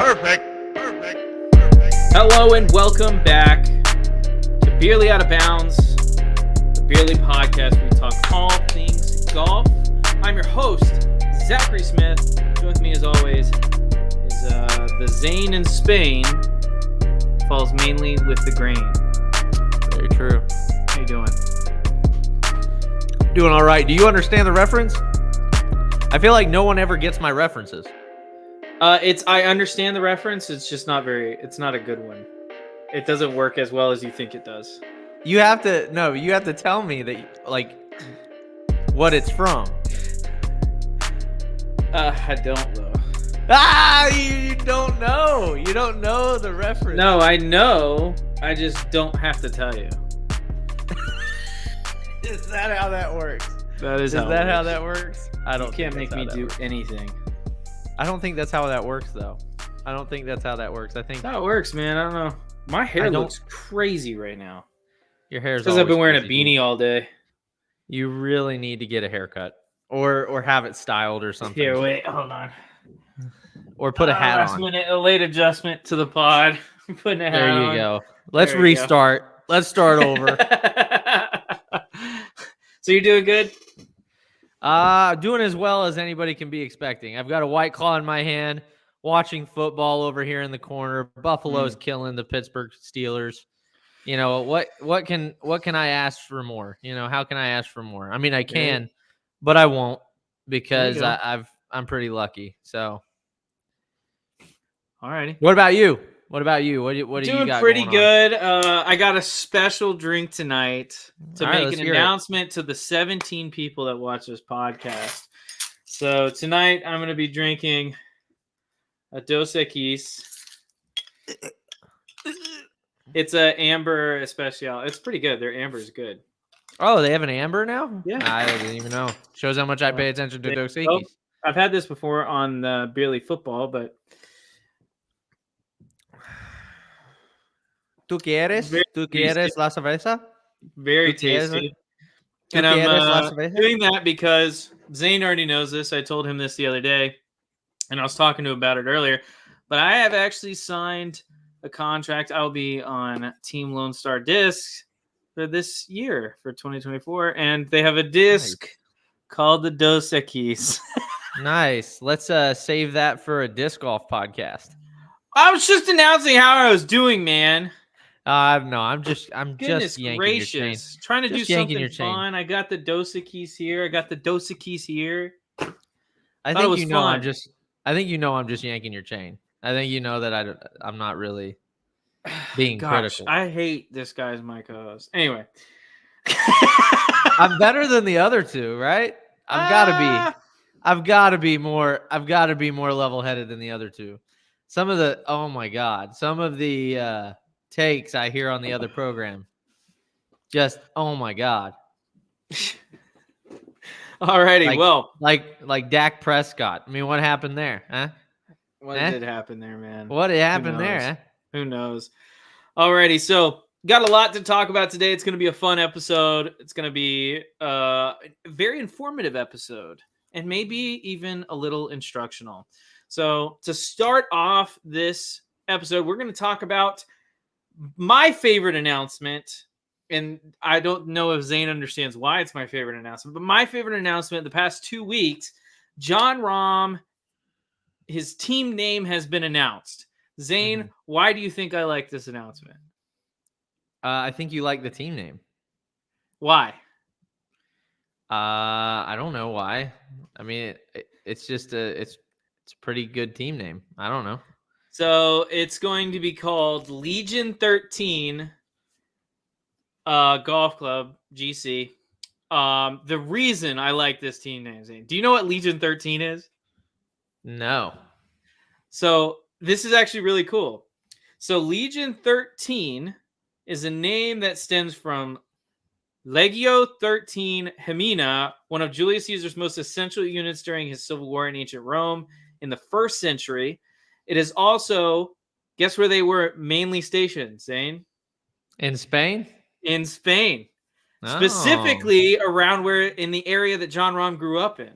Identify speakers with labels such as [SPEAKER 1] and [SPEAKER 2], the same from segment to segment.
[SPEAKER 1] Perfect.
[SPEAKER 2] Hello and welcome back to Beerly Out of Bounds, the Beerly podcast where we talk all things golf. I'm your host, Zachary Smith. Joined with me as always is the Zane in Spain. Falls mainly with the grain.
[SPEAKER 3] Very true.
[SPEAKER 2] How you doing?
[SPEAKER 3] Doing all right. Do you understand the reference? I feel like no one ever gets my references.
[SPEAKER 2] I understand the reference. It's just it's not a good one. It doesn't work as well as you think it does.
[SPEAKER 3] You have to tell me that, like, what it's from.
[SPEAKER 2] I don't though.
[SPEAKER 3] You don't know. You don't know the reference.
[SPEAKER 2] No, I know. I just don't have to tell you.
[SPEAKER 3] Is that how that works?
[SPEAKER 2] That is
[SPEAKER 3] how that works? I don't.
[SPEAKER 2] You can't make me do anything.
[SPEAKER 3] I don't think that's how that works, though. I don't think that's how that works. I think
[SPEAKER 2] that's how it works, man. I don't know. My hair looks crazy right now.
[SPEAKER 3] Your hair's
[SPEAKER 2] because I've been wearing a beanie all day.
[SPEAKER 3] You really need to get a haircut or have it styled or something.
[SPEAKER 2] Here, wait, hold on.
[SPEAKER 3] Or put a hat on.
[SPEAKER 2] Last minute, a late adjustment to the pod. Putting a hat on.
[SPEAKER 3] There you go. Let's restart. Let's start over.
[SPEAKER 2] So you're doing good?
[SPEAKER 3] Doing as well as anybody can be expecting. I've got a White Claw in my hand, watching football over here in the corner. Buffalo's killing the Pittsburgh Steelers. You know, what can I ask for more? You know, how can I ask for more? I mean, I can, but I won't because I'm pretty lucky. So,
[SPEAKER 2] all righty.
[SPEAKER 3] What about you? What do you got?
[SPEAKER 2] Doing pretty good. I got a special drink tanight to make an announcement to the 17 people that watch this podcast. So tonight I'm going to be drinking a Dos Equis. It's a amber especial. It's pretty good. Their amber is good.
[SPEAKER 3] Oh, they have an amber now?
[SPEAKER 2] Yeah.
[SPEAKER 3] I didn't even know. Shows how much I pay attention to Dos Equis.
[SPEAKER 2] I've had this before on the Beerly football, but
[SPEAKER 3] ¿Tú quieres la cerveza?
[SPEAKER 2] Very tasty. And I'm doing that because Zane already knows this. I told him this the other day, and I was talking to him about it earlier. But I have actually signed a contract. I'll be on Team Lone Star Disc for this year, for 2024. And they have a disc called the Dos Equis.
[SPEAKER 3] Nice. Let's save that for a disc golf podcast.
[SPEAKER 2] I was just announcing how I was doing, man.
[SPEAKER 3] No, I'm just yanking
[SPEAKER 2] gracious.
[SPEAKER 3] Your chain.
[SPEAKER 2] Trying to
[SPEAKER 3] just
[SPEAKER 2] do something fun. I got the Dos Equis here. I got the Dos Equis here.
[SPEAKER 3] I think you know I'm just yanking your chain. I think you know that I'm not really being critical.
[SPEAKER 2] I hate this guy's my co-host. Anyway.
[SPEAKER 3] I'm better than the other two, right? I've got to be more level-headed than the other two. Some of the takes I hear on the other program. Just, oh my God.
[SPEAKER 2] Alrighty,
[SPEAKER 3] like Dak Prescott. I mean, what happened there? Huh?
[SPEAKER 2] What did happen there, man?
[SPEAKER 3] What happened there? Huh?
[SPEAKER 2] Who knows? Alrighty, so got a lot to talk about today. It's going to be a fun episode. It's going to be a very informative episode and maybe even a little instructional. So to start off this episode, we're going to talk about my favorite announcement, and I don't know if Zane understands why it's my favorite announcement, but my favorite announcement the past 2 weeks, Jon Rahm, his team name has been announced. Zane, why do you think I like this announcement?
[SPEAKER 3] I think you like the team name.
[SPEAKER 2] Why?
[SPEAKER 3] I don't know why. I mean, it's just it's a pretty good team name. I don't know.
[SPEAKER 2] So it's going to be called Legion XIII Golf Club, GC. The reason I like this team name, Zane, do you know what Legion XIII is?
[SPEAKER 3] No.
[SPEAKER 2] So this is actually really cool. So Legion XIII is a name that stems from Legio XIII Hemina, one of Julius Caesar's most essential units during his civil war in ancient Rome in the 1st century. It is also, guess where they were mainly stationed, Zane?
[SPEAKER 3] In Spain?
[SPEAKER 2] In Spain. Specifically around in the area that Jon Rahm grew up in.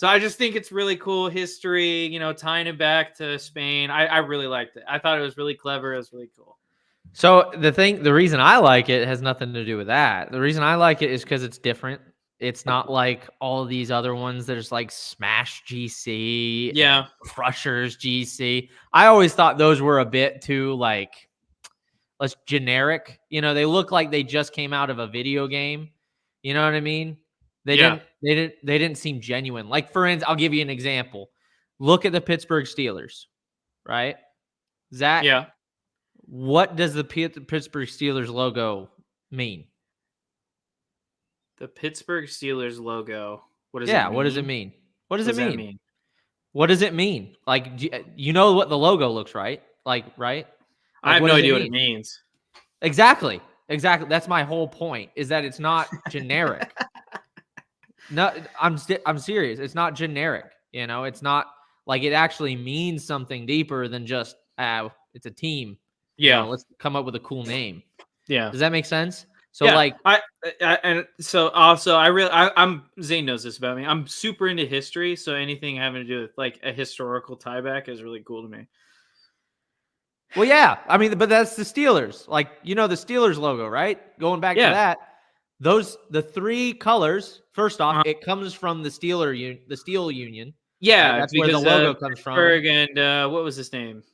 [SPEAKER 2] So I just think it's really cool history, tying it back to Spain. I really liked it. I thought it was really clever. It was really cool.
[SPEAKER 3] So the reason I like it has nothing to do with that. The reason I like it is because it's different. It's not like all these other ones. There's like Smash GC and Crushers GC. I always thought those were a bit too like less generic. They look like they just came out of a video game. You know what I mean? They didn't seem genuine. Like for instance, I'll give you an example. Look at the Pittsburgh Steelers, right? Zach.
[SPEAKER 2] Yeah.
[SPEAKER 3] What does the Pittsburgh Steelers logo mean?
[SPEAKER 2] The Pittsburgh Steelers logo. What does it mean?
[SPEAKER 3] What does it mean? What does it
[SPEAKER 2] that
[SPEAKER 3] mean?
[SPEAKER 2] mean?
[SPEAKER 3] What does it mean? Like, you know what the logo looks right? Like, right?
[SPEAKER 2] I have no idea what it means.
[SPEAKER 3] Exactly. That's my whole point. Is that it's not generic. No, I'm serious. It's not generic. It's not like it actually means something deeper than just it's a team.
[SPEAKER 2] Yeah.
[SPEAKER 3] Let's come up with a cool name.
[SPEAKER 2] Yeah.
[SPEAKER 3] Does that make sense? So
[SPEAKER 2] yeah, I'm Zane knows this about me. I'm super into history, so anything having to do with like a historical tieback is really cool to me.
[SPEAKER 3] Well, yeah, I mean, but that's the Steelers. Like, the Steelers logo, right? Going back to that, the three colors. First off, it comes from the Steel Union.
[SPEAKER 2] Yeah,
[SPEAKER 3] that's where the logo comes from.
[SPEAKER 2] And what was his name?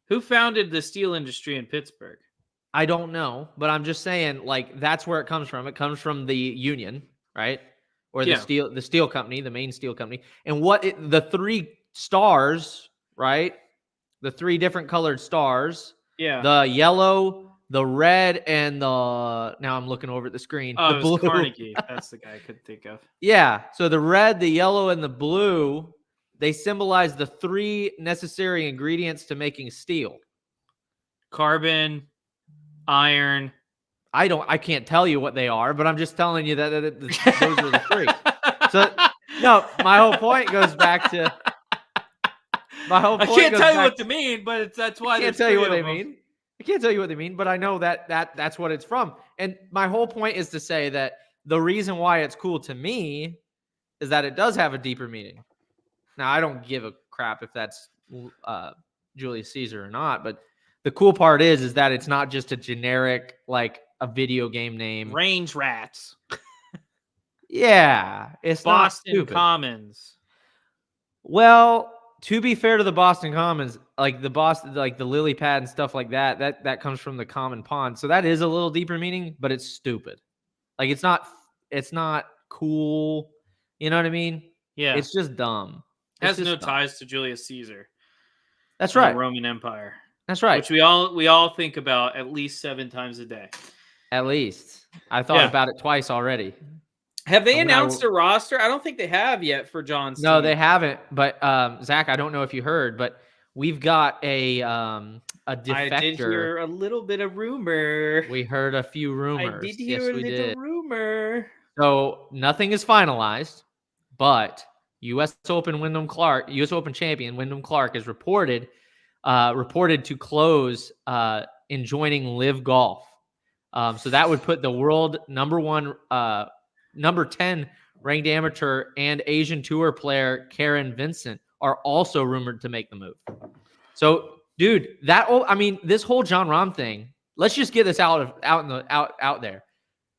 [SPEAKER 2] Who founded the steel industry in Pittsburgh?
[SPEAKER 3] I don't know, but I'm just saying, like, that's where it comes from. It comes from the union, right? Or the steel company, the main steel company. And the three stars, right? The three different colored stars.
[SPEAKER 2] Yeah.
[SPEAKER 3] The yellow, the red, and now I'm looking over at the screen.
[SPEAKER 2] Oh,
[SPEAKER 3] the blue.
[SPEAKER 2] Carnegie. That's the guy I couldn't think of.
[SPEAKER 3] Yeah. So the red, the yellow, and the blue, they symbolize the three necessary ingredients to making steel. Carbon,
[SPEAKER 2] iron.
[SPEAKER 3] I can't tell you what they are, but I'm just telling you that those are the three. So no, my whole point goes back to
[SPEAKER 2] I can't tell you what they mean, but that's why
[SPEAKER 3] I can't tell you what they mean. I can't tell you what they mean, but I know that's what it's from. And my whole point is to say that the reason why it's cool to me is that it does have a deeper meaning. Now, I don't give a crap if that's Julius Caesar or not, but the cool part is that it's not just a generic, like a video game name.
[SPEAKER 2] Range Rats.
[SPEAKER 3] Yeah. It's
[SPEAKER 2] Boston
[SPEAKER 3] not
[SPEAKER 2] Commons.
[SPEAKER 3] Well, to be fair to the Boston Commons, like the lily pad and stuff like that comes from the common pond. So that is a little deeper meaning, but it's stupid. Like it's not cool. You know what I mean?
[SPEAKER 2] Yeah.
[SPEAKER 3] It's just dumb.
[SPEAKER 2] It has no ties to Julius Caesar.
[SPEAKER 3] That's right.
[SPEAKER 2] The Roman Empire.
[SPEAKER 3] That's right.
[SPEAKER 2] Which we all think about at least 7 times a day.
[SPEAKER 3] At least. I thought about it twice already.
[SPEAKER 2] Have they announced a roster? I don't think they have yet for John's
[SPEAKER 3] No,
[SPEAKER 2] team.
[SPEAKER 3] they haven't. But Zach, I don't know if you heard, but we've got a defector.
[SPEAKER 2] I did hear a little bit of rumor.
[SPEAKER 3] We heard a few rumors.
[SPEAKER 2] I did hear a little rumor.
[SPEAKER 3] So nothing is finalized, but U.S. Open champion Wyndham Clark is reported to close in joining LIV Golf. So that would put the world number 10 ranked amateur and Asian Tour player Karen Vincent are also rumored to make the move. So, dude, this whole Jon Rahm thing. Let's just get this out there.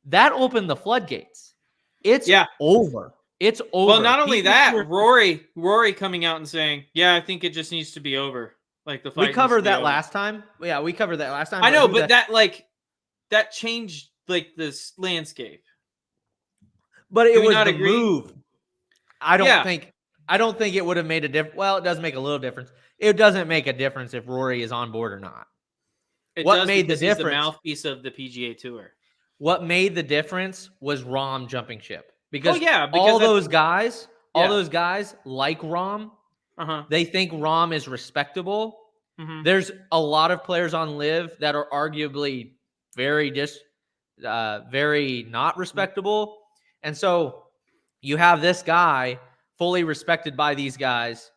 [SPEAKER 3] That opened the floodgates. It's over. It's over.
[SPEAKER 2] Well, not only that, Rory coming out and saying, "Yeah, I think it just needs to be over." Like the fight.
[SPEAKER 3] We covered that last time. Yeah, we covered that last time.
[SPEAKER 2] I know, but that changed like this landscape.
[SPEAKER 3] But it was the move. I don't think it would have made a difference. Well, it does make a little difference. It doesn't make a difference if Rory is on board or not.
[SPEAKER 2] What made the difference? He's the mouthpiece of the PGA Tour.
[SPEAKER 3] What made the difference was Rahm jumping ship. Because all those guys like Rahm. They think Rahm is respectable. Mm-hmm. There's a lot of players on LIV that are arguably very not respectable. And so you have this guy fully respected by these guys.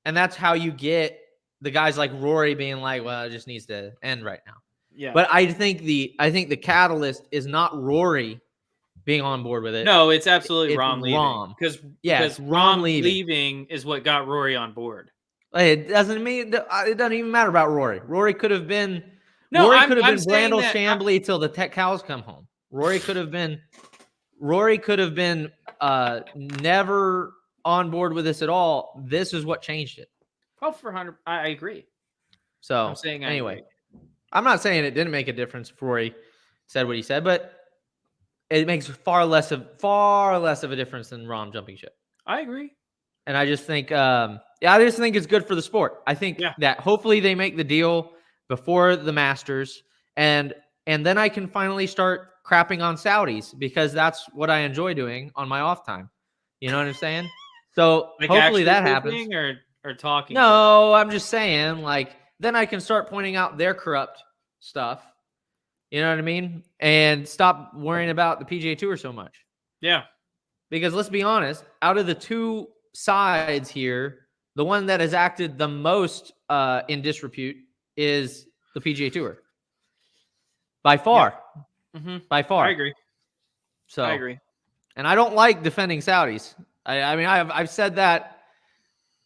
[SPEAKER 3] And that's how you get the guys like Rory being like, well, it just needs to end right now. Yeah. But I think the catalyst is not Rory being on board with it.
[SPEAKER 2] No, it's absolutely
[SPEAKER 3] It's
[SPEAKER 2] Rahm leaving.
[SPEAKER 3] Rahm.
[SPEAKER 2] Because
[SPEAKER 3] Yes,
[SPEAKER 2] Rahm
[SPEAKER 3] Rahm
[SPEAKER 2] leaving is what got Rory on board.
[SPEAKER 3] It doesn't mean it doesn't even matter about Rory. Rory could have been
[SPEAKER 2] I'm saying
[SPEAKER 3] Brandel
[SPEAKER 2] that
[SPEAKER 3] Chambly till the tech cows come home. Rory could have been never on board with this at all. This is what changed it.
[SPEAKER 2] for 100. I agree.
[SPEAKER 3] So
[SPEAKER 2] I'm saying
[SPEAKER 3] anyway,
[SPEAKER 2] I agree.
[SPEAKER 3] I'm not saying it didn't make a difference if Rory said what he said, but it makes far less of a difference than Rahm jumping ship.
[SPEAKER 2] I agree.
[SPEAKER 3] And I just think, I just think it's good for the sport. I think that hopefully they make the deal before the Masters, and then I can finally start crapping on Saudis, because that's what I enjoy doing on my off time. You know what I'm saying? So
[SPEAKER 2] Like
[SPEAKER 3] hopefully that happens.
[SPEAKER 2] Or talking.
[SPEAKER 3] No, I'm just saying, like, then I can start pointing out their corrupt stuff. You know what I mean? And stop worrying about the PGA Tour so much.
[SPEAKER 2] Yeah.
[SPEAKER 3] Because let's be honest, out of the two sides here, the one that has acted the most in disrepute is the PGA Tour. By far.
[SPEAKER 2] Yeah. Mm-hmm.
[SPEAKER 3] By far.
[SPEAKER 2] I agree.
[SPEAKER 3] So
[SPEAKER 2] I agree.
[SPEAKER 3] And I don't like defending Saudis. I mean, I've said that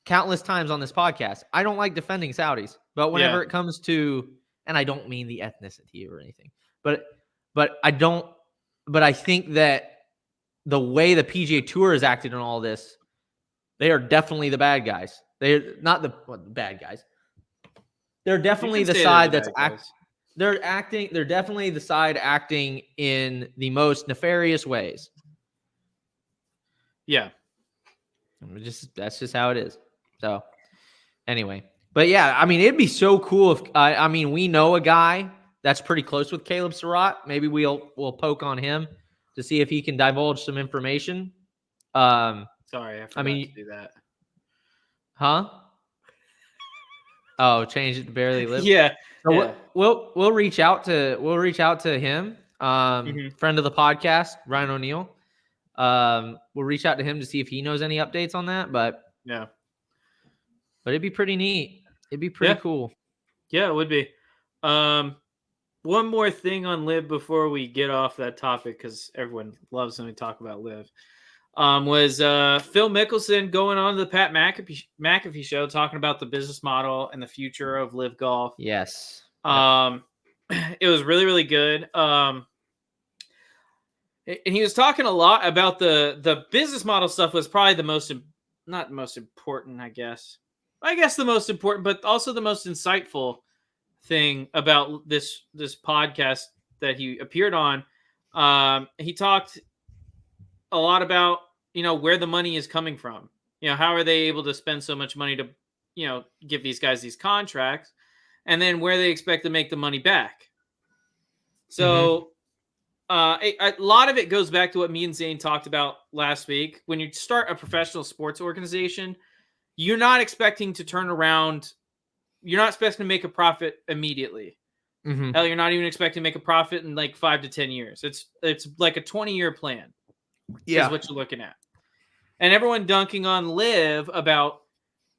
[SPEAKER 3] countless times on this podcast. I don't like defending Saudis. But whenever it comes to, and I don't mean the ethnicity or anything, but I think that the way the PGA Tour has acted in all this, they are definitely the bad guys. They're not the bad guys. They're definitely the side that's They're definitely the side acting in the most nefarious ways.
[SPEAKER 2] Yeah.
[SPEAKER 3] That's just how it is. So anyway, but yeah, I mean, it'd be so cool if I mean, we know a guy that's pretty close with Caleb Surratt. Maybe we'll poke on him to see if he can divulge some information.
[SPEAKER 2] Sorry, I forgot to do that.
[SPEAKER 3] Huh? Oh, change it to Barely Live.
[SPEAKER 2] Yeah.
[SPEAKER 3] So we'll reach out to him. Friend of the podcast, Ryan O'Neill. We'll reach out to him to see if he knows any updates on that. But it'd be pretty neat. It'd be pretty cool.
[SPEAKER 2] Yeah, it would be. One more thing on LIV before we get off that topic, because everyone loves when we talk about LIV. Was Phil Mickelson going on to the Pat McAfee show talking about the business model and the future of LIV golf.
[SPEAKER 3] Yes.
[SPEAKER 2] It was really, really good. And he was talking a lot about the business model stuff. Was probably not the most important, I guess the most important, but also the most insightful thing about this podcast that he appeared on. He talked a lot about, where the money is coming from. How are they able to spend so much money to, give these guys these contracts, and then where they expect to make the money back. So a lot of it goes back to what me and Zane talked about last week. When you start a professional sports organization, you're not expecting to turn around. You're not expecting to make a profit immediately. Hell, you're not even expecting to make a profit in like 5 to 10 years. It's like a 20-year plan. Yeah, is what you're looking at. And everyone dunking on LIV about,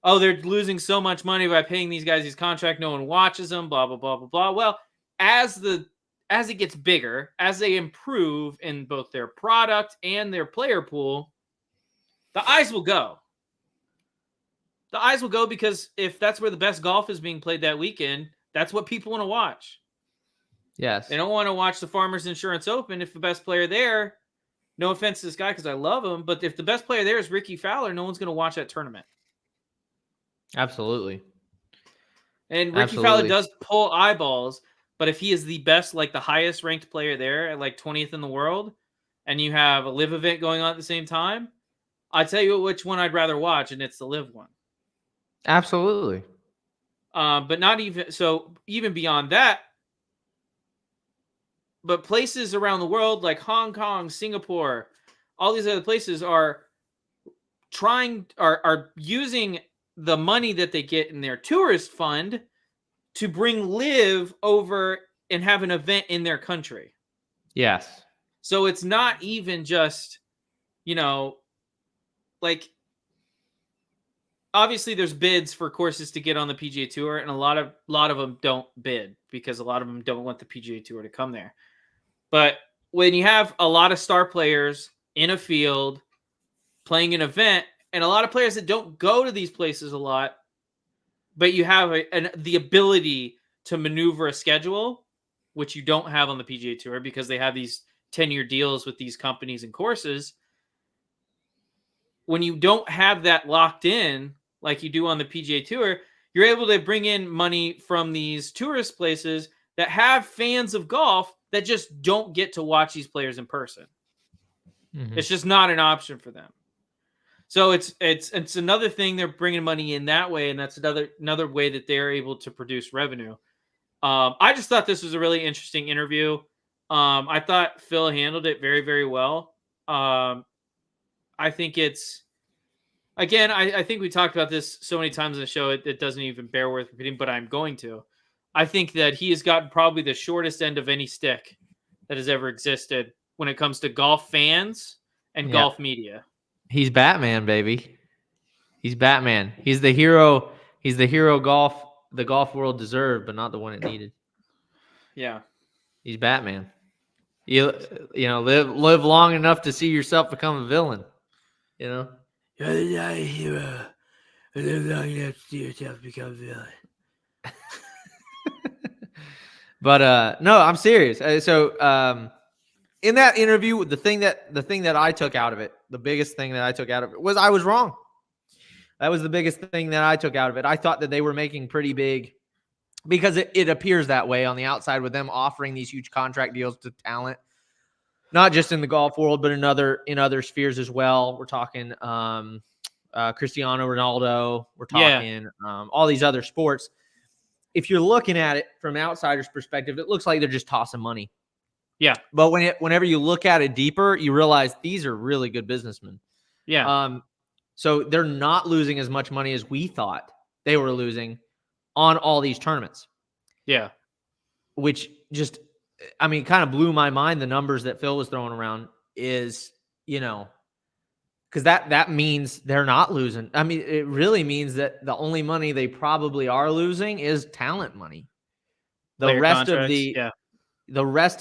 [SPEAKER 2] oh, they're losing so much money by paying these guys these contracts. No one watches them. Blah blah blah blah blah. Well, as it gets bigger, as they improve in both their product and their player pool, the eyes will go. The eyes will go, because if that's where the best golf is being played that weekend, that's what people want to watch.
[SPEAKER 3] Yes.
[SPEAKER 2] They don't want to watch the Farmers Insurance Open if the best player there, no offense to this guy because I love him, but if the best player there is Ricky Fowler, no one's going to watch that tournament.
[SPEAKER 3] Absolutely.
[SPEAKER 2] And Ricky Fowler does pull eyeballs, but if he is the best, like the highest ranked player there at like 20th in the world, and you have a LIV event going on at the same time, I tell you which one I'd rather watch, and it's the LIV one.
[SPEAKER 3] Absolutely.
[SPEAKER 2] But not even so. Even beyond that, but places around the world like Hong Kong, Singapore, all these other places are using the money that they get in their tourist fund to bring LIV over and have an event in their country.
[SPEAKER 3] Yes. So
[SPEAKER 2] it's not even just, like, obviously there's bids for courses to get on the PGA Tour, and a lot of them don't bid because a lot of them don't want the PGA Tour to come there. But when you have a lot of star players in a field playing an event, and a lot of players that don't go to these places a lot, but you have the ability to maneuver a schedule, which you don't have on the PGA Tour because they have these 10-year deals with these companies and courses. When you don't have that locked in like you do on the PGA Tour, you're able to bring in money from these tourist places that have fans of golf that just don't get to watch these players in person.
[SPEAKER 3] Mm-hmm.
[SPEAKER 2] It's just not an option for them. So it's another thing they're bringing money in that way, and that's another way that they're able to produce revenue. I just thought this was a really interesting interview. I thought Phil handled it very, very well. I think it's, again, I think we talked about this so many times on the show, it doesn't even bear worth repeating, but I'm going to. I think that he has gotten probably the shortest end of any stick that has ever existed when it comes to golf fans and golf media.
[SPEAKER 3] He's Batman, baby. He's Batman. He's the hero. He's the hero the golf world deserved, but not the one it needed.
[SPEAKER 2] Yeah.
[SPEAKER 3] He's Batman. You know, live long enough to see yourself become a villain. You know?
[SPEAKER 2] You're not a hero. Live long enough to see yourself become a villain.
[SPEAKER 3] But no, I'm serious. So in that interview, the thing that I took out of it, the biggest thing that I took out of it was I was wrong. That was the biggest thing that I took out of it. I thought that they were making pretty big, because it appears that way on the outside with them offering these huge contract deals to talent, not just in the golf world, but in other spheres as well. We're talking Cristiano Ronaldo. We're talking all these other sports. If you're looking at it from an outsider's perspective, it looks like they're just tossing money.
[SPEAKER 2] Yeah.
[SPEAKER 3] But whenever you look at it deeper, you realize these are really good businessmen.
[SPEAKER 2] Yeah.
[SPEAKER 3] So they're not losing as much money as we thought they were losing on all these tournaments.
[SPEAKER 2] Yeah.
[SPEAKER 3] Which just, I mean, kind of blew my mind. The numbers that Phil was throwing around is, because that means they're not losing. I mean, it really means that the only money they probably are losing is talent money. The rest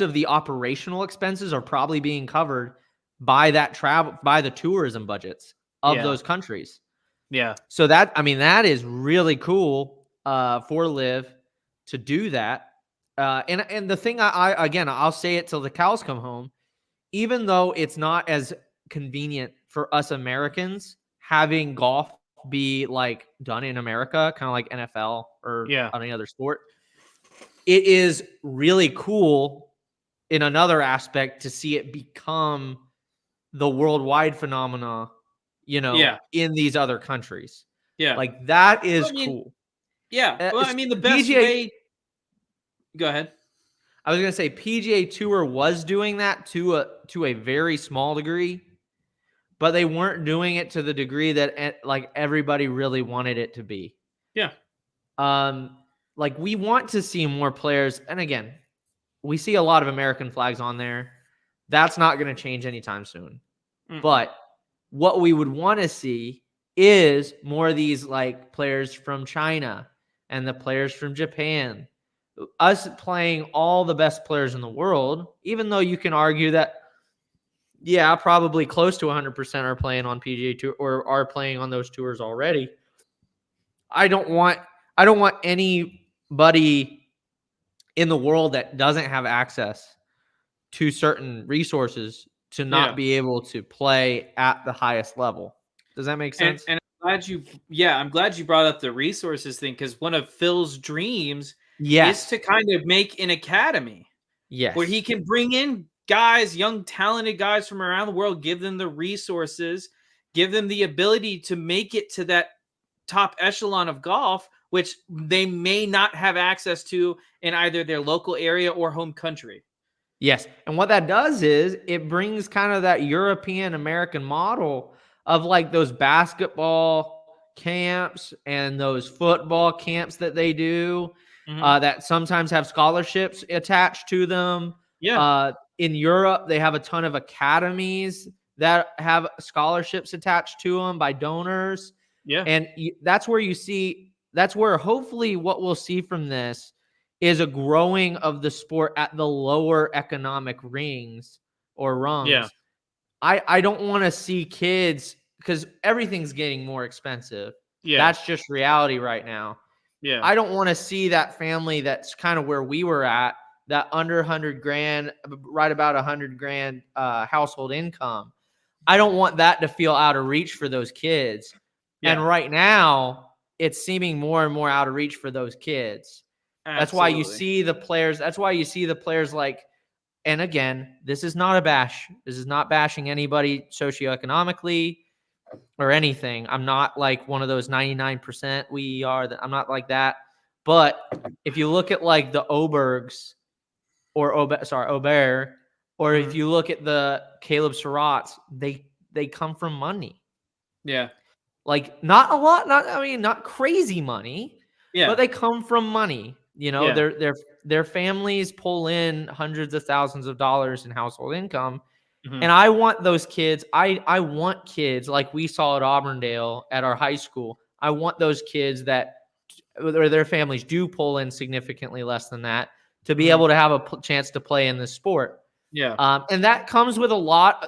[SPEAKER 3] of the operational expenses are probably being covered by the tourism budgets of those countries.
[SPEAKER 2] Yeah.
[SPEAKER 3] So that is really cool for LIV to do that. And the thing I'll say it till the cows come home, even though it's not as convenient for us Americans having golf be like done in America, kind of like NFL or any other sport, it is really cool in another aspect to see it become the worldwide phenomena, in these other countries.
[SPEAKER 2] Yeah.
[SPEAKER 3] Like that is cool.
[SPEAKER 2] Yeah. Well, I mean, the best way. Go ahead.
[SPEAKER 3] I was going to say PGA Tour was doing that to a very small degree, but they weren't doing it to the degree that like everybody really wanted it to be.
[SPEAKER 2] Yeah.
[SPEAKER 3] Like we want to see more players, and again, we see a lot of American flags on there. That's not going to change anytime soon. Mm-hmm. But what we would want to see is more of these like players from China and the players from Japan, us playing all the best players in the world, even though you can argue that, probably close to 100% are playing on PGA Tour or are playing on those tours already. I don't want anybody in the world that doesn't have access to certain resources to not be able to play at the highest level. Does that make sense?
[SPEAKER 2] And I'm glad you brought up the resources thing, because one of Phil's dreams is to kind of make an academy.
[SPEAKER 3] Yes.
[SPEAKER 2] Where he can bring in guys, young, talented guys from around the world, give them the resources, give them the ability to make it to that top echelon of golf, which they may not have access to in either their local area or home country.
[SPEAKER 3] Yes. And what that does is it brings kind of that European American model of like those basketball camps and those football camps that they do, that sometimes have scholarships attached to them.
[SPEAKER 2] Yeah.
[SPEAKER 3] In Europe, they have a ton of academies that have scholarships attached to them by donors.
[SPEAKER 2] Yeah.
[SPEAKER 3] And that's where hopefully what we'll see from this is a growing of the sport at the lower economic rings or
[SPEAKER 2] Yeah.
[SPEAKER 3] rungs. I don't want to see kids, because everything's getting more expensive.
[SPEAKER 2] Yeah.
[SPEAKER 3] That's just reality right now.
[SPEAKER 2] Yeah.
[SPEAKER 3] I don't want to see that family that's kind of where we were at, that under 100 grand, right about 100 grand household income. I don't want that to feel out of reach for those kids.
[SPEAKER 2] Yeah.
[SPEAKER 3] And right now, it's seeming more and more out of reach for those kids. That's why you see the players. That's why you see the players like, and again, this is not a bash. This is not bashing anybody socioeconomically or anything. I'm not like one of those 99% we are. That I'm not like that. But if you look at like the Obergs or Aubert, or if you look at the Caleb Surratts, they come from money.
[SPEAKER 2] Yeah.
[SPEAKER 3] Like not a lot, not crazy money, but they come from money. You know, their families pull in hundreds of thousands of dollars in household income. And I want those kids. I want kids like we saw at Auburndale at our high school. I want those kids that or their families do pull in significantly less than that to be able to have a chance to play in this sport.
[SPEAKER 2] Yeah.
[SPEAKER 3] And that comes with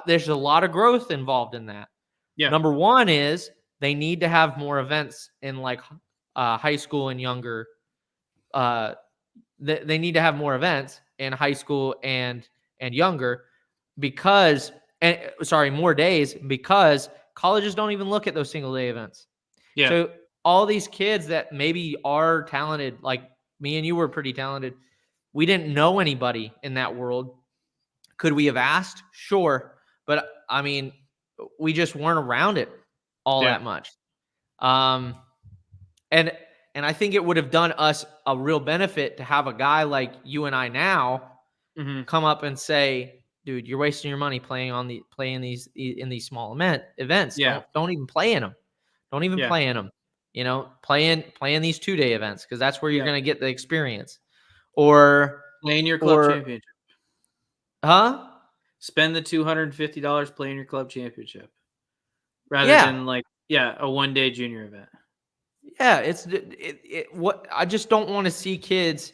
[SPEAKER 3] there's a lot of growth involved in that.
[SPEAKER 2] Yeah.
[SPEAKER 3] Number one is they need to have more events in like high school and younger. They need to have more events in high school and younger more days, because colleges don't even look at those single day events.
[SPEAKER 2] Yeah.
[SPEAKER 3] So all these kids that maybe are talented, like me and you were pretty talented, we didn't know anybody in that world. Could we have asked? Sure. But I mean, we just weren't around it all that much. And I think it would have done us a real benefit to have a guy like you and I now come up and say, dude, you're wasting your money playing in these small events.
[SPEAKER 2] Yeah.
[SPEAKER 3] Don't even play in them. Don't even play in them. You know, play in these 2-day events, because that's where you're going to get the experience. Or
[SPEAKER 2] play in your club championship.
[SPEAKER 3] Huh?
[SPEAKER 2] Spend the $250 playing your club championship rather than like a 1-day junior event.
[SPEAKER 3] Yeah, what I just don't want to see kids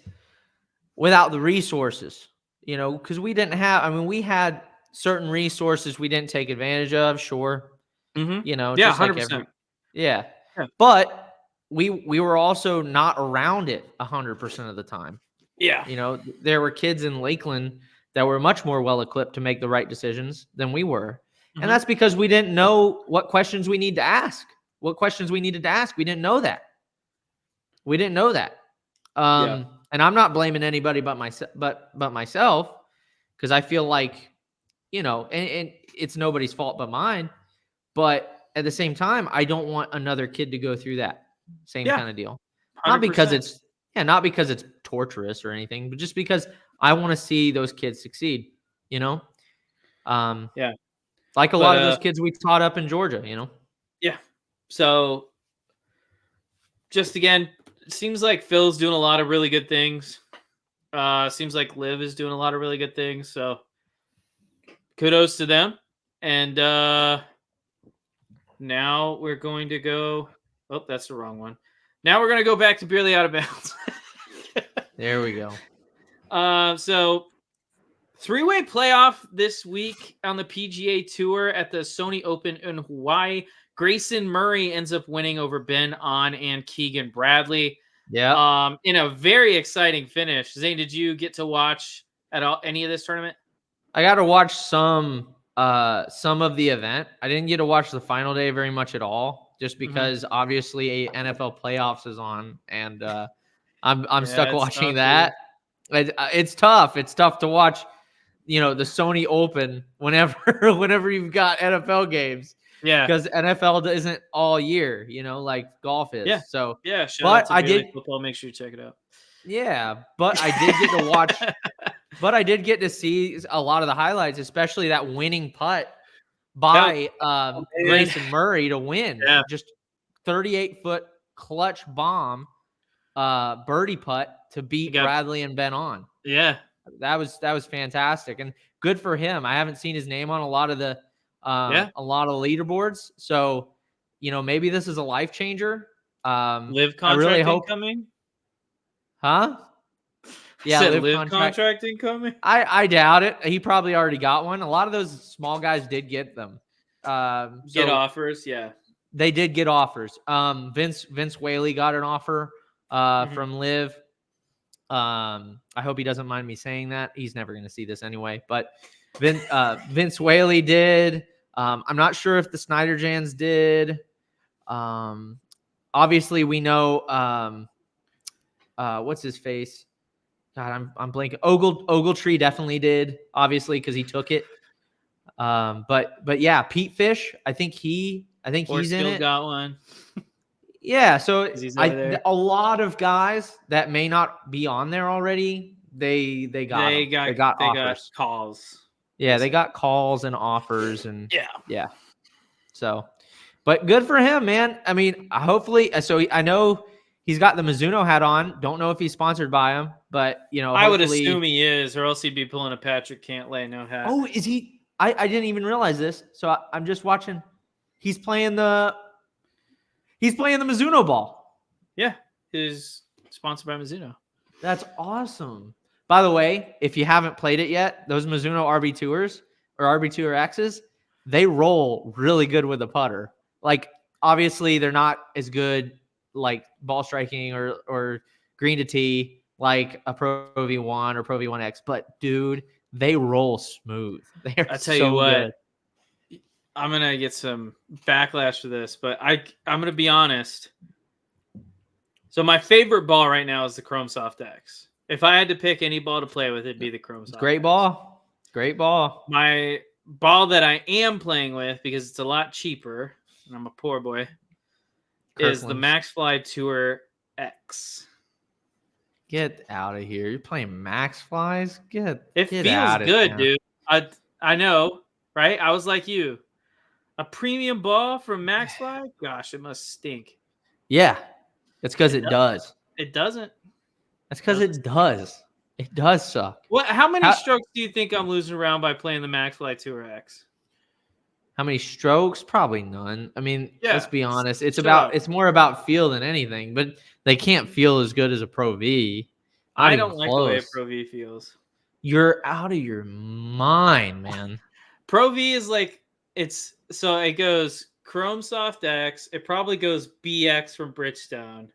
[SPEAKER 3] without the resources, you know, because we didn't have. I mean, we had certain resources we didn't take advantage of. Sure, you know, just
[SPEAKER 2] 100%.
[SPEAKER 3] like but we were also not around it 100% of the time.
[SPEAKER 2] Yeah,
[SPEAKER 3] you know, there were kids in Lakeland that were much more well equipped to make the right decisions than we were, and that's because we didn't know what questions we need to ask. What questions we needed to ask. We didn't know that. And I'm not blaming anybody but myself, because I feel like, you know, and it's nobody's fault but mine. But at the same time, I don't want another kid to go through that same kind of deal.
[SPEAKER 2] 100%.
[SPEAKER 3] Not because it's torturous or anything, but just because I want to see those kids succeed, you know? Like a lot of those kids we taught up in Georgia, you know?
[SPEAKER 2] Yeah. So just again, it seems like Phil's doing a lot of really good things. Seems like LIV is doing a lot of really good things. So kudos to them. And now we're going to go. Oh, that's the wrong one. Now we're going to go back to Barely Out of Bounds.
[SPEAKER 3] There we go.
[SPEAKER 2] So 3-way playoff this week on the PGA Tour at the Sony Open in Hawaii. Grayson Murray ends up winning over Ben An and Keegan Bradley.
[SPEAKER 3] Yeah.
[SPEAKER 2] In a very exciting finish. Zane, did you get to watch any of this tournament?
[SPEAKER 3] I got to watch some of the event. I didn't get to watch the final day very much at all, just because obviously NFL playoffs is on, and I'm stuck watching that. It's tough. It's tough to watch, you know, the Sony Open whenever you've got NFL games.
[SPEAKER 2] Yeah,
[SPEAKER 3] because NFL isn't all year, you know, like golf is.
[SPEAKER 2] Yeah.
[SPEAKER 3] So
[SPEAKER 2] yeah.
[SPEAKER 3] but I did
[SPEAKER 2] football. Make sure you check it out.
[SPEAKER 3] Yeah, but I did get to watch. But I did get to see a lot of the highlights, especially that winning putt by Grayson Murray to win.
[SPEAKER 2] Yeah.
[SPEAKER 3] Just 38-foot clutch bomb birdie putt to beat Bradley and Ben An.
[SPEAKER 2] Yeah.
[SPEAKER 3] That was fantastic, and good for him. I haven't seen his name on a lot of the leaderboards. So, you know, maybe this is a life changer.
[SPEAKER 2] LIV contract
[SPEAKER 3] I really hope
[SPEAKER 2] coming.
[SPEAKER 3] Huh? Yeah,
[SPEAKER 2] Said
[SPEAKER 3] LIV
[SPEAKER 2] live
[SPEAKER 3] contract.
[SPEAKER 2] contract incoming.
[SPEAKER 3] I doubt it. He probably already got one. A lot of those small guys did get them.
[SPEAKER 2] Get
[SPEAKER 3] So
[SPEAKER 2] offers, yeah.
[SPEAKER 3] they did get offers. Vince Whaley got an offer from LIV. I hope he doesn't mind me saying that. He's never going to see this anyway. But Vince Whaley did. I'm not sure if the Snyder Jans did. Obviously, we know what's his face. God, I'm blanking. Ogletree definitely did, obviously, because he took it. But yeah, Pete Fish, I think he's in it.
[SPEAKER 2] Got one.
[SPEAKER 3] Yeah, so
[SPEAKER 2] He's over there.
[SPEAKER 3] a lot of guys that may not be on there already, they got offers.
[SPEAKER 2] Calls.
[SPEAKER 3] Yeah, they got calls and offers and
[SPEAKER 2] yeah.
[SPEAKER 3] So, but good for him, man. I mean, hopefully, so I know he's got the Mizuno hat on. Don't know if he's sponsored by him, but
[SPEAKER 2] I would assume he is, or else he'd be pulling a Patrick Cantlay no hat.
[SPEAKER 3] Oh, is he? I didn't even realize this. So I'm just watching. He's playing the Mizuno ball.
[SPEAKER 2] Yeah, he's sponsored by Mizuno.
[SPEAKER 3] That's awesome. By the way, if you haven't played it yet, those Mizuno RB Tours or RB Tour X's, they roll really good with the putter. Like, obviously, they're not as good like ball striking or green to tee like a Pro V1 or Pro V1X, but dude, they roll smooth. They're
[SPEAKER 2] I tell you what,
[SPEAKER 3] good.
[SPEAKER 2] I'm gonna get some backlash for this, but I'm gonna be honest. So my favorite ball right now is the Chrome Soft X. If I had to pick any ball to play with, it'd be the Chrome Soft
[SPEAKER 3] Great
[SPEAKER 2] X.
[SPEAKER 3] ball. Great ball.
[SPEAKER 2] My ball that I am playing with, because it's a lot cheaper, and I'm a poor boy, is the Max Fly Tour X.
[SPEAKER 3] Get out of here. You're playing Max Flies? It
[SPEAKER 2] feels good, dude. I know, right? I was like you. A premium ball from Max Fly? Gosh, it must stink.
[SPEAKER 3] Yeah. It's because it does.
[SPEAKER 2] It doesn't.
[SPEAKER 3] That's because it does. It does suck.
[SPEAKER 2] How many strokes do you think I'm losing around by playing the Max Fly Tour X?
[SPEAKER 3] How many strokes? Probably none. I mean, let's be honest. It's more about feel than anything, but they can't feel as good as a Pro V.
[SPEAKER 2] I don't like the way a Pro V feels.
[SPEAKER 3] You're out of your mind, man.
[SPEAKER 2] Pro V is like, so it goes Chrome Soft X. It probably goes BX from Bridgestone.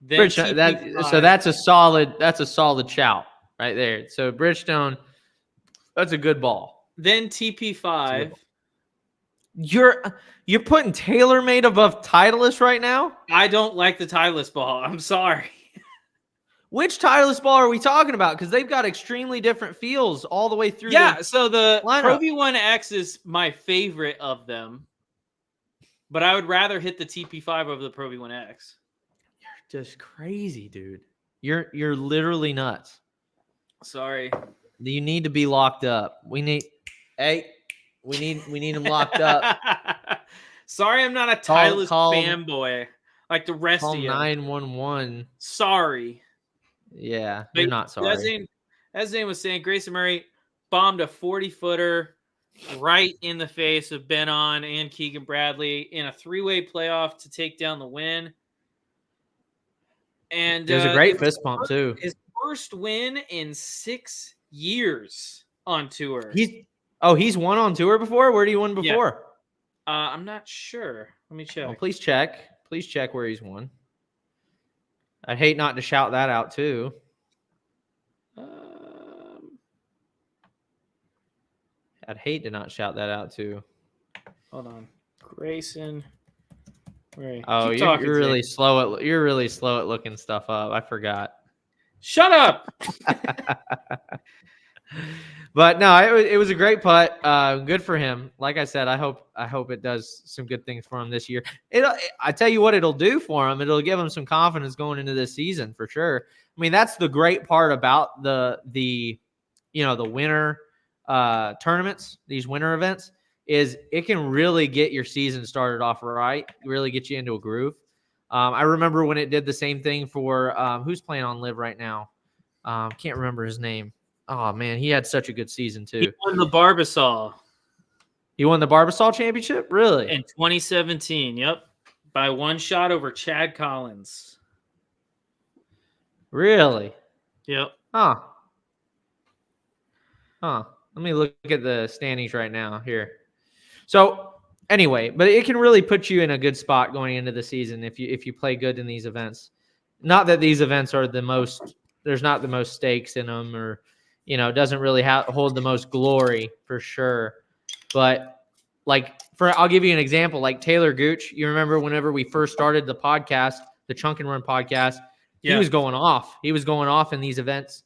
[SPEAKER 2] Then
[SPEAKER 3] so that's a solid shout right there. So Bridgestone, that's a good ball.
[SPEAKER 2] Then TP5.
[SPEAKER 3] You're putting TaylorMade above Titleist right now?
[SPEAKER 2] I don't like the Titleist ball. I'm sorry.
[SPEAKER 3] Which Titleist ball are we talking about? Because they've got extremely different feels all the way through.
[SPEAKER 2] Yeah, so the
[SPEAKER 3] lineup.
[SPEAKER 2] Pro V1X is my favorite of them, but I would rather hit the TP5 over the Pro V1X.
[SPEAKER 3] You're just crazy, dude. You're literally nuts.
[SPEAKER 2] Sorry.
[SPEAKER 3] You need to be locked up. We need them locked up.
[SPEAKER 2] Sorry, I'm not a Titleist fanboy like the rest of you.
[SPEAKER 3] 911.
[SPEAKER 2] Sorry.
[SPEAKER 3] Yeah, you're not sorry.
[SPEAKER 2] As Zane was saying, Grayson Murray bombed a 40-footer right in the face of Ben On and Keegan Bradley in a 3-way playoff to take down the win. And
[SPEAKER 3] there's a great fist pump too.
[SPEAKER 2] His first win in 6 years on tour.
[SPEAKER 3] He's won on tour before? Where did he win before?
[SPEAKER 2] Yeah. I'm not sure. Let me check.
[SPEAKER 3] Well, please check. Please check where he's won. I'd hate not to shout that out too. I'd hate to not shout that out too.
[SPEAKER 2] Hold on, Grayson.
[SPEAKER 3] Oh, you're really slow at looking stuff up. I forgot.
[SPEAKER 2] Shut up.
[SPEAKER 3] But no, it was a great putt. Good for him. Like I said, I hope it does some good things for him this year. I tell you what it'll do for him. It'll give him some confidence going into this season for sure. I mean, that's the great part about the winter tournaments, these winter events, is it can really get your season started off right, really get you into a groove. I remember when it did the same thing for who's playing on LIV right now. Can't remember his name. Oh, man, he had such a good season, too.
[SPEAKER 2] He won the Barbasol.
[SPEAKER 3] He won the Barbasol Championship? Really?
[SPEAKER 2] In 2017, yep. By one shot over Chad Collins.
[SPEAKER 3] Really?
[SPEAKER 2] Yep.
[SPEAKER 3] Huh. Huh. Let me look at the standings right now here. So anyway, but it can really put you in a good spot going into the season if you play good in these events. Not that these events are the most. There's not the most stakes in them, or doesn't really hold the most glory for sure. But I'll give you an example. Like Taylor Gooch, you remember whenever we first started the podcast, the Chunk and Run podcast, he was going off. He was going off in these events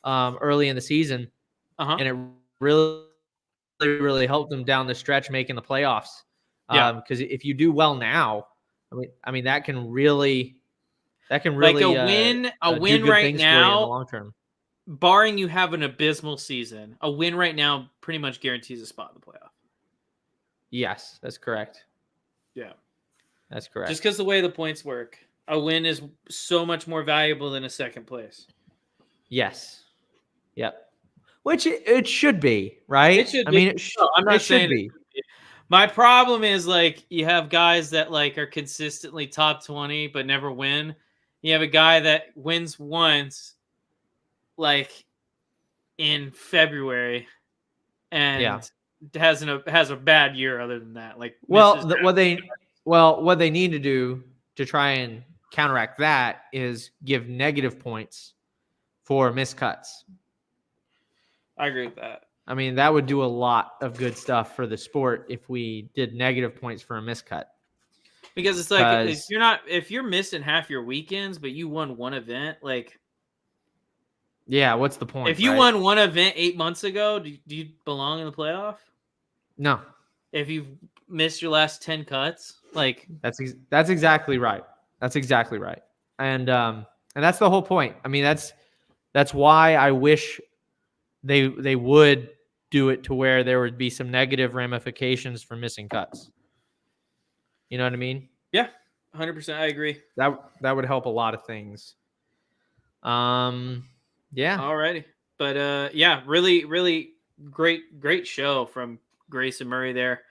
[SPEAKER 3] early in the season, and it really helped him down the stretch making the playoffs. Because if you do well now, I mean that can really like a
[SPEAKER 2] win right now
[SPEAKER 3] in the long term.
[SPEAKER 2] Barring you have an abysmal season, a win right now pretty much guarantees a spot in the playoff.
[SPEAKER 3] Yes, that's correct.
[SPEAKER 2] Yeah,
[SPEAKER 3] that's correct.
[SPEAKER 2] Just because the way the points work, a win is so much more valuable than a second place.
[SPEAKER 3] Yes. Yep. Which it should be, right?
[SPEAKER 2] It should be. I'm not saying it should be. My problem is like you have guys that like are consistently top 20 but never win. You have a guy that wins once, like in February, and has a bad year. Other than that, like
[SPEAKER 3] what they need to do to try and counteract that is give negative points for miscuts.
[SPEAKER 2] I agree with that.
[SPEAKER 3] I mean, that would do a lot of good stuff for the sport if we did negative points for a miscut.
[SPEAKER 2] Because it's like if you're missing half your weekends, but you won one event, like
[SPEAKER 3] what's the point?
[SPEAKER 2] If you won one event 8 months ago, do you belong in the playoff?
[SPEAKER 3] No.
[SPEAKER 2] If you've missed your last 10 cuts, like
[SPEAKER 3] that's exactly right. That's exactly right. And that's the whole point. I mean, that's why I wish they would do it to where there would be some negative ramifications for missing cuts. You know what I mean?
[SPEAKER 2] Yeah, 100%. I agree.
[SPEAKER 3] That would help a lot of things. Yeah.
[SPEAKER 2] Alrighty. But really, really great show from Grayson Murray there.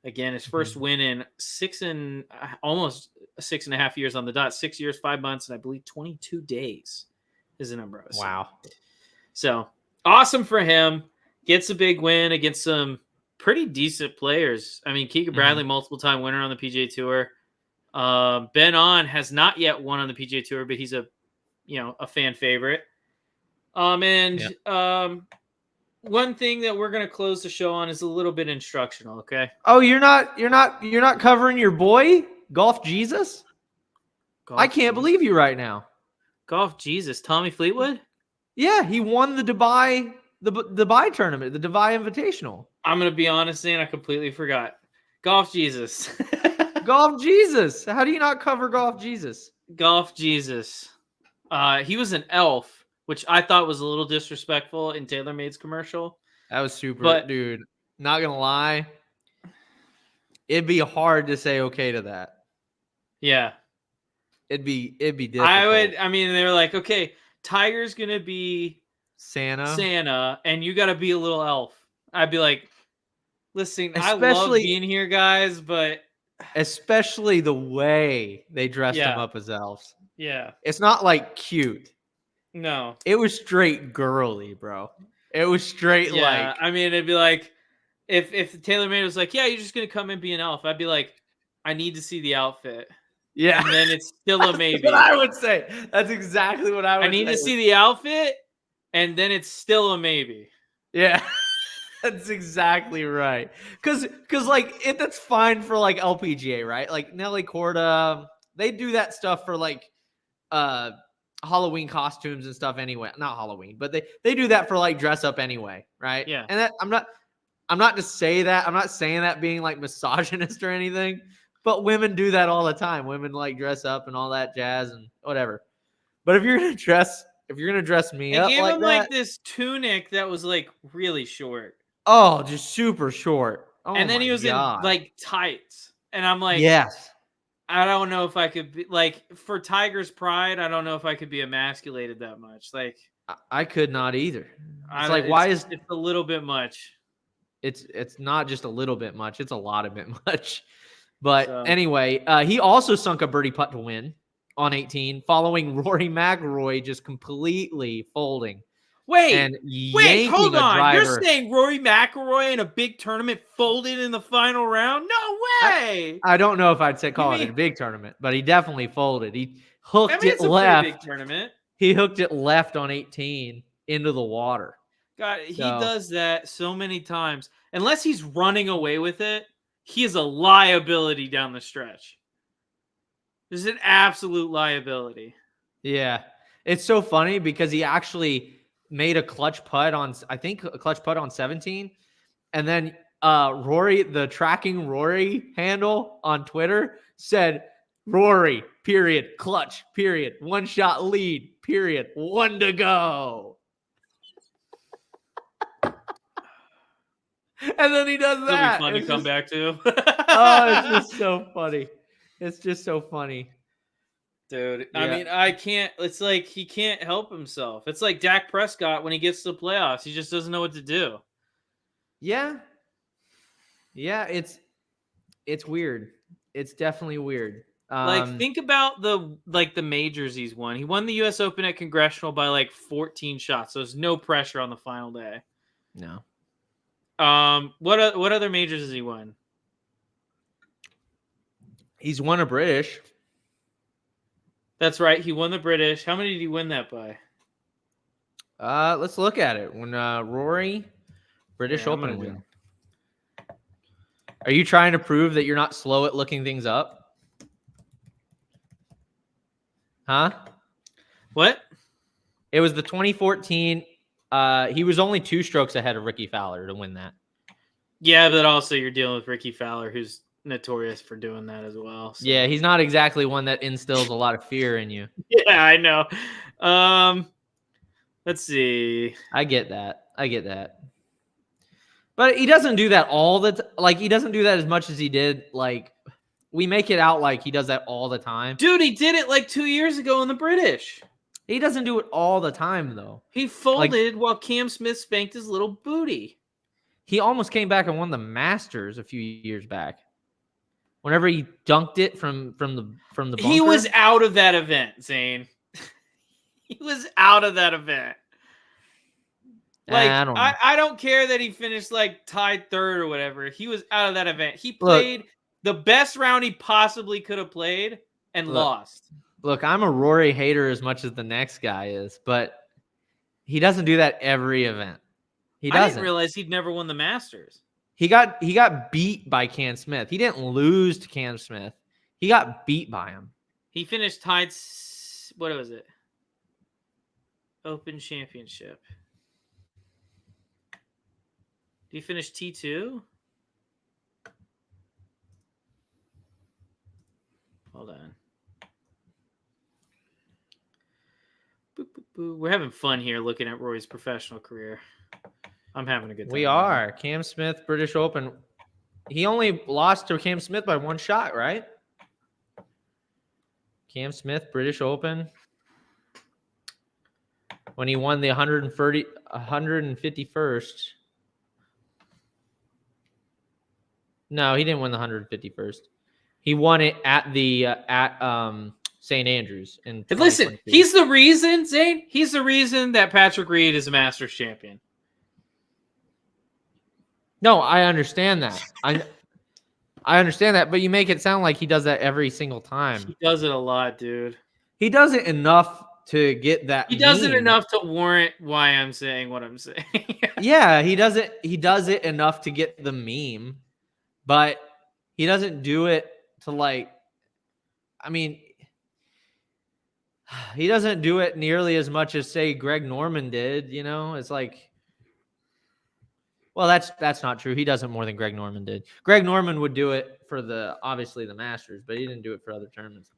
[SPEAKER 2] Again, his first win in almost 6.5 years on the dot. 6 years, 5 months, and I believe 22 days is the number I was saying.
[SPEAKER 3] Wow.
[SPEAKER 2] So awesome for him. Gets a big win against some pretty decent players. I mean, Keegan Bradley, multiple-time winner on the PGA Tour. Ben On has not yet won on the PGA Tour, but he's a fan favorite. One thing that we're gonna close the show on is a little bit instructional. Okay.
[SPEAKER 3] Oh, you're not covering your boy Golf Jesus? I can't believe you right now.
[SPEAKER 2] Golf Jesus, Tommy Fleetwood.
[SPEAKER 3] Yeah, he won the Dubai tournament, the Dubai Invitational.
[SPEAKER 2] I'm gonna be honest, Zane, I completely forgot. Golf Jesus.
[SPEAKER 3] Golf Jesus. How do you not cover Golf Jesus?
[SPEAKER 2] Golf Jesus. He was an elf, which I thought was a little disrespectful in TaylorMade's commercial.
[SPEAKER 3] That was super, dude. Not gonna lie, it'd be hard to say okay to that.
[SPEAKER 2] Yeah,
[SPEAKER 3] it'd be difficult.
[SPEAKER 2] I mean, they were like, okay, Tiger's gonna be Santa, and you gotta be a little elf. I'd be like, listen, I love being here, guys, but
[SPEAKER 3] especially the way they dressed him up as elves.
[SPEAKER 2] Yeah,
[SPEAKER 3] it's not like cute.
[SPEAKER 2] No,
[SPEAKER 3] it was straight girly, bro. It was straight like.
[SPEAKER 2] I mean, it'd be like if TaylorMade was like, yeah, you're just gonna come and be an elf. I'd be like, I need to see the outfit.
[SPEAKER 3] Yeah,
[SPEAKER 2] and then it's still a maybe.
[SPEAKER 3] That's what I would say. That's exactly what I would say.
[SPEAKER 2] I need to see the outfit, and then it's still a maybe.
[SPEAKER 3] Yeah. That's exactly right. Cause like that's fine for like LPGA, right? Like Nelly Corda, they do that stuff for like Halloween costumes and stuff anyway. Not Halloween, but they do that for like dress up anyway, right?
[SPEAKER 2] Yeah.
[SPEAKER 3] And that I'm not to say that. I'm not saying that being like misogynist or anything, but women do that all the time. Women like dress up and all that jazz and whatever. But if you're gonna dress me up,
[SPEAKER 2] they gave him like this tunic that was like really short.
[SPEAKER 3] Oh, just super short. Oh,
[SPEAKER 2] and then he was in like tights. And I'm like,
[SPEAKER 3] yes.
[SPEAKER 2] I don't know if I could be like for Tiger's pride. I don't know if I could be emasculated that much. Like
[SPEAKER 3] I could not either. It's
[SPEAKER 2] it's a little bit much.
[SPEAKER 3] It's not just a little bit much. It's a lot of bit much. But anyway, he also sunk a birdie putt to win on 18, following Rory McIlroy just completely folding.
[SPEAKER 2] Wait, hold
[SPEAKER 3] a
[SPEAKER 2] on.
[SPEAKER 3] driver.
[SPEAKER 2] You're saying Rory McIlroy in a big tournament folded in the final round? No way.
[SPEAKER 3] I don't know if I'd call it a big tournament, but he definitely folded. He hooked it
[SPEAKER 2] it's a
[SPEAKER 3] left.
[SPEAKER 2] pretty big tournament.
[SPEAKER 3] He hooked it left on 18 into the water.
[SPEAKER 2] God, he does that so many times. Unless he's running away with it, he is a liability down the stretch. This is an absolute liability.
[SPEAKER 3] Yeah. It's so funny because he actually made a clutch putt on 17. And then Rory, the tracking Rory handle on Twitter said, Rory, period, clutch, period, 1 shot lead, period, 1 to go. And then he does that.
[SPEAKER 2] It'll be fun to come back to.
[SPEAKER 3] It's just so funny. It's just so funny.
[SPEAKER 2] Dude, yeah. I mean, I can't. It's like he can't help himself. It's like Dak Prescott when he gets to the playoffs. He just doesn't know what to do.
[SPEAKER 3] Yeah. Yeah, it's weird. It's definitely weird.
[SPEAKER 2] Think about the majors he's won. He won the U.S. Open at Congressional by like 14 shots. So there's no pressure on the final day.
[SPEAKER 3] No.
[SPEAKER 2] What other majors has he won?
[SPEAKER 3] He's won a British.
[SPEAKER 2] That's right. He won the British. How many did he win that by?
[SPEAKER 3] Let's look at it. When Rory British Open win. Are you trying to prove that you're not slow at looking things up? Huh?
[SPEAKER 2] What?
[SPEAKER 3] It was the 2014. He was only 2 strokes ahead of Ricky Fowler to win that.
[SPEAKER 2] Yeah, but also you're dealing with Ricky Fowler, who's notorious for doing that as well.
[SPEAKER 3] So. Yeah, he's not exactly one that instills a lot of fear in you.
[SPEAKER 2] Yeah, I know. Let's see.
[SPEAKER 3] I get that. But he doesn't do that all the he doesn't do that as much as he did. Like, we make it out like he does that all the time.
[SPEAKER 2] Dude, he did it like 2 years ago in the British.
[SPEAKER 3] He doesn't do it all the time, though.
[SPEAKER 2] He folded while Cam Smith spanked his little booty.
[SPEAKER 3] He almost came back and won the Masters a few years back. Whenever he dunked it from the bunker.
[SPEAKER 2] He was out of that event, Zane. He was out of that event. Like, I don't care that he finished like tied 3rd or whatever. He was out of that event. He played the best round he possibly could have played and lost.
[SPEAKER 3] Look, I'm a Rory hater as much as the next guy is, but he doesn't do that every event. He doesn't.
[SPEAKER 2] I didn't realize he'd never won the Masters.
[SPEAKER 3] He got beat by Cam Smith. He didn't lose to Cam Smith. He got beat by him.
[SPEAKER 2] He finished tied. What was it? Open Championship. Did he finish T2? Hold on. Boop, boop, boop. We're having fun here looking at Rory's professional career. I'm having a good time.
[SPEAKER 3] We are. Cam Smith, British Open. He only lost to Cam Smith by 1 shot, right? Cam Smith, British Open. When he won the 151st. No, he didn't win the 151st. He won it at the St. Andrews. And
[SPEAKER 2] listen, he's the reason, Zane. He's the reason that Patrick Reed is a Masters champion.
[SPEAKER 3] No, I understand that. I understand that, but you make it sound like he does that every single time.
[SPEAKER 2] He does it a lot, dude.
[SPEAKER 3] He does it enough to get that.
[SPEAKER 2] He does it enough to warrant why I'm saying what I'm saying.
[SPEAKER 3] Yeah, he does it enough to get the meme, but he doesn't do it to he doesn't do it nearly as much as, say, Greg Norman did. You know, it's like. Well, that's not true. He does it more than Greg Norman did. Greg Norman would do it for obviously the Masters, but he didn't do it for other tournaments.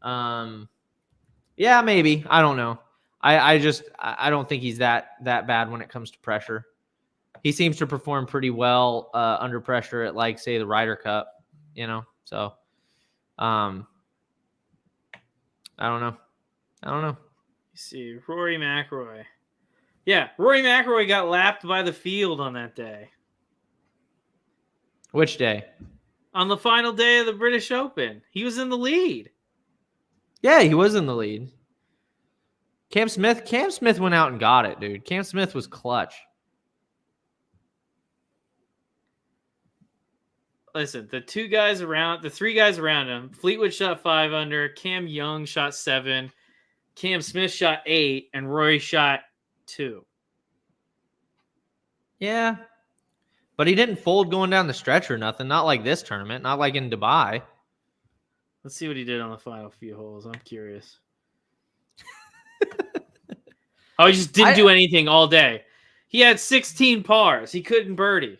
[SPEAKER 3] Yeah, maybe. I don't know. I don't think he's that bad when it comes to pressure. He seems to perform pretty well under pressure at, like, say, the Ryder Cup, you know? So, I don't know.
[SPEAKER 2] You see, Rory McIlroy. Yeah, Rory McIlroy got lapped by the field on that day.
[SPEAKER 3] Which day?
[SPEAKER 2] On the final day of the British Open. He was in the lead.
[SPEAKER 3] Yeah, he was in the lead. Cam Smith went out and got it, dude. Cam Smith was clutch.
[SPEAKER 2] Listen, the three guys around him, Fleetwood shot 5 under, Cam Young shot 7, Cam Smith shot 8, and Rory shot 2.
[SPEAKER 3] Yeah. But he didn't fold going down the stretch or nothing. Not like this tournament. Not like in Dubai.
[SPEAKER 2] Let's see what he did on the final few holes. I'm curious. Oh, he just didn't do anything all day. He had 16 pars. He couldn't birdie.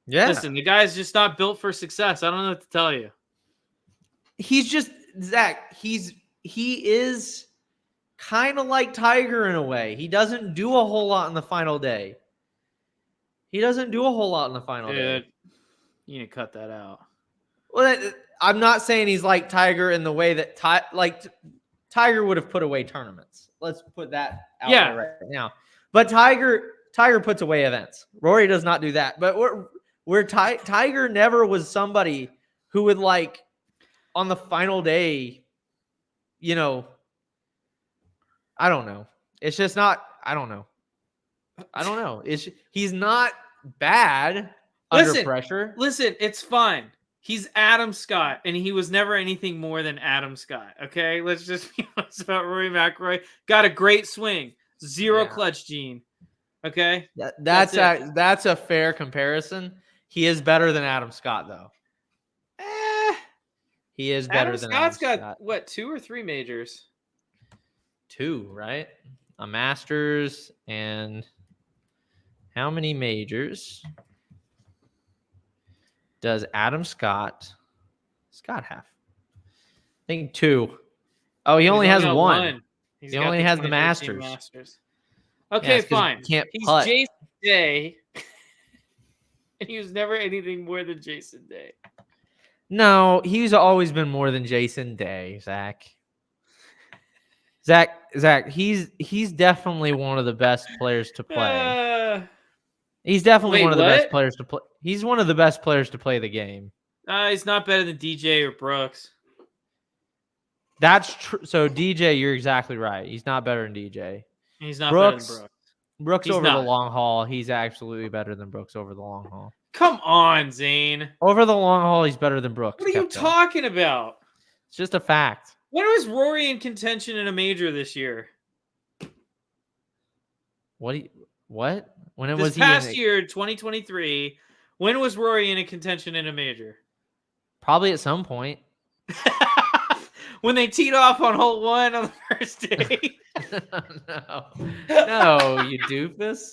[SPEAKER 3] Yeah.
[SPEAKER 2] Listen, the guy's just not built for success. I don't know what to tell you.
[SPEAKER 3] He's just, Zach, he is kind of like Tiger in a way. He doesn't do a whole lot in the final day. He doesn't do a whole lot in the final day.
[SPEAKER 2] You need to cut that out.
[SPEAKER 3] Well, I'm not saying he's like Tiger in the way that Tiger would have put away tournaments. Let's put that out there right now. But Tiger puts away events. Rory does not do that. But Tiger never was somebody who would like on the final day, you know, I don't know. It's just not, I don't know. He's not bad under pressure.
[SPEAKER 2] Listen, it's fine. He's Adam Scott, and he was never anything more than Adam Scott. Okay, let's just be honest about Rory McIlroy. Got a great swing, zero clutch gene. Okay,
[SPEAKER 3] that's a fair comparison. He is better than Adam Scott, though. He is better than Adam Scott.
[SPEAKER 2] Got what, 2 or 3 majors?
[SPEAKER 3] 2, right? A Masters and how many majors does Adam Scott have? I think 2. Oh, he only has 1. He only has the Masters.
[SPEAKER 2] Okay, fine.
[SPEAKER 3] He's
[SPEAKER 2] putt. Jason Day, and he was never anything more than Jason Day.
[SPEAKER 3] No, he's always been more than Jason Day, Zach. Zach, he's definitely one of the best players to play. He's definitely one of the best players to play. He's one of the best players to play the game.
[SPEAKER 2] He's not better than DJ or Brooks.
[SPEAKER 3] That's true. So DJ, you're exactly right. He's not better than DJ.
[SPEAKER 2] He's not better than Brooks.
[SPEAKER 3] Brooks over the long haul, he's absolutely better than Brooks over the long haul.
[SPEAKER 2] Come on, Zane.
[SPEAKER 3] Over the long haul, he's better than Brooks.
[SPEAKER 2] What are you talking about?
[SPEAKER 3] It's just a fact.
[SPEAKER 2] When was Rory in contention in a major this year?
[SPEAKER 3] What? When
[SPEAKER 2] was he past year, 2023? When was Rory in a contention in a major?
[SPEAKER 3] Probably at some point.
[SPEAKER 2] When they teed off on hole 1 on the first day.
[SPEAKER 3] No, you doofus.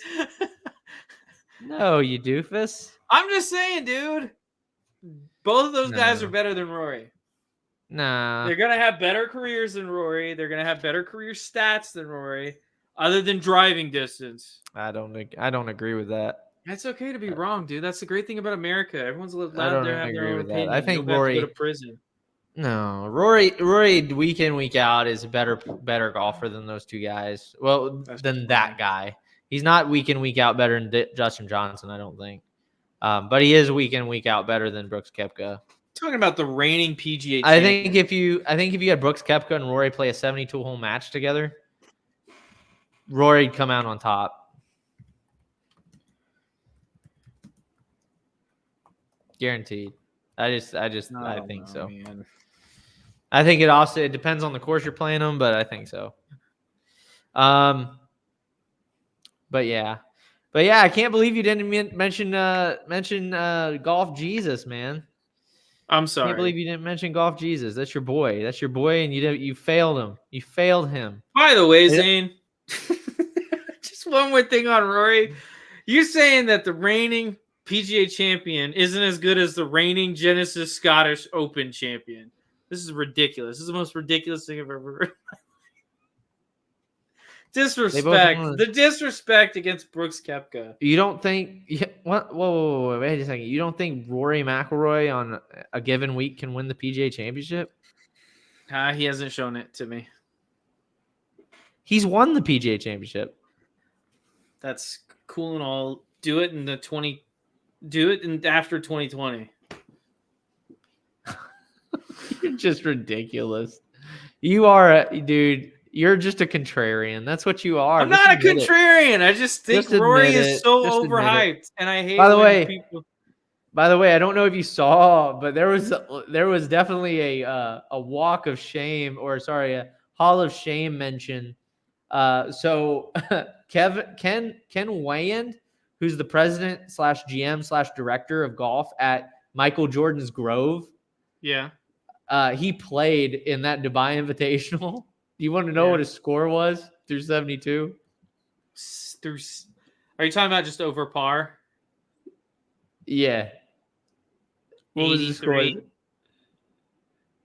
[SPEAKER 3] No, you doofus.
[SPEAKER 2] I'm just saying, dude. Both of those guys are better than Rory.
[SPEAKER 3] Nah.
[SPEAKER 2] They're going to have better careers than Rory. They're going to have better career stats than Rory, other than driving distance.
[SPEAKER 3] I don't agree with that.
[SPEAKER 2] That's okay to be wrong, dude. That's the great thing about America. Everyone's allowed to have their own opinion.
[SPEAKER 3] I think
[SPEAKER 2] Rory
[SPEAKER 3] go to prison. No, Rory week in, week out is a better golfer than those two guys. Well, than that guy. He's not week in, week out better than Justin Johnson, I don't think. But he is week in, week out better than Brooks Koepka.
[SPEAKER 2] Talking about the reigning PGA champion.
[SPEAKER 3] I think if you had Brooks Koepka and Rory play a 72-hole match together, Rory'd come out on top. Guaranteed. I think so. Man. I think it depends on the course you're playing them, but I think so. But yeah, I can't believe you didn't mention Golf Jesus, man.
[SPEAKER 2] I'm sorry.
[SPEAKER 3] I can't believe you didn't mention Golf Jesus. That's your boy, and you failed him. You failed him.
[SPEAKER 2] By the way, Zane, just one more thing on Rory. You're saying that the reigning PGA champion isn't as good as the reigning Genesis Scottish Open champion. This is ridiculous. This is the most ridiculous thing I've ever heard. Disrespect. The disrespect against Brooks Koepka.
[SPEAKER 3] You don't think what? Whoa, wait a second. You don't think Rory McIlroy on a given week can win the PGA championship?
[SPEAKER 2] He hasn't shown it to me.
[SPEAKER 3] He's won the PGA championship.
[SPEAKER 2] That's cool and all. Do it after 2020.
[SPEAKER 3] You're just ridiculous. You are, dude. You're just a contrarian. That's what you are.
[SPEAKER 2] I'm
[SPEAKER 3] Just
[SPEAKER 2] not a
[SPEAKER 3] admit it.
[SPEAKER 2] contrarian. I just think
[SPEAKER 3] Just
[SPEAKER 2] Rory
[SPEAKER 3] admit
[SPEAKER 2] is
[SPEAKER 3] it.
[SPEAKER 2] so
[SPEAKER 3] Just admit it.
[SPEAKER 2] overhyped, and I hate
[SPEAKER 3] By the
[SPEAKER 2] when
[SPEAKER 3] way,
[SPEAKER 2] people.
[SPEAKER 3] By the way, I don't know if you saw, but there was definitely a walk of shame, or sorry, a Hall of Shame mention. So Ken Wayand, who's the president / GM / director of golf at Michael Jordan's Grove,
[SPEAKER 2] Yeah.
[SPEAKER 3] he played in that Dubai Invitational. Do you want to know
[SPEAKER 2] Yeah.
[SPEAKER 3] what his score was through 72?
[SPEAKER 2] Are you talking about just over par?
[SPEAKER 3] Yeah. What was the score?
[SPEAKER 2] 83.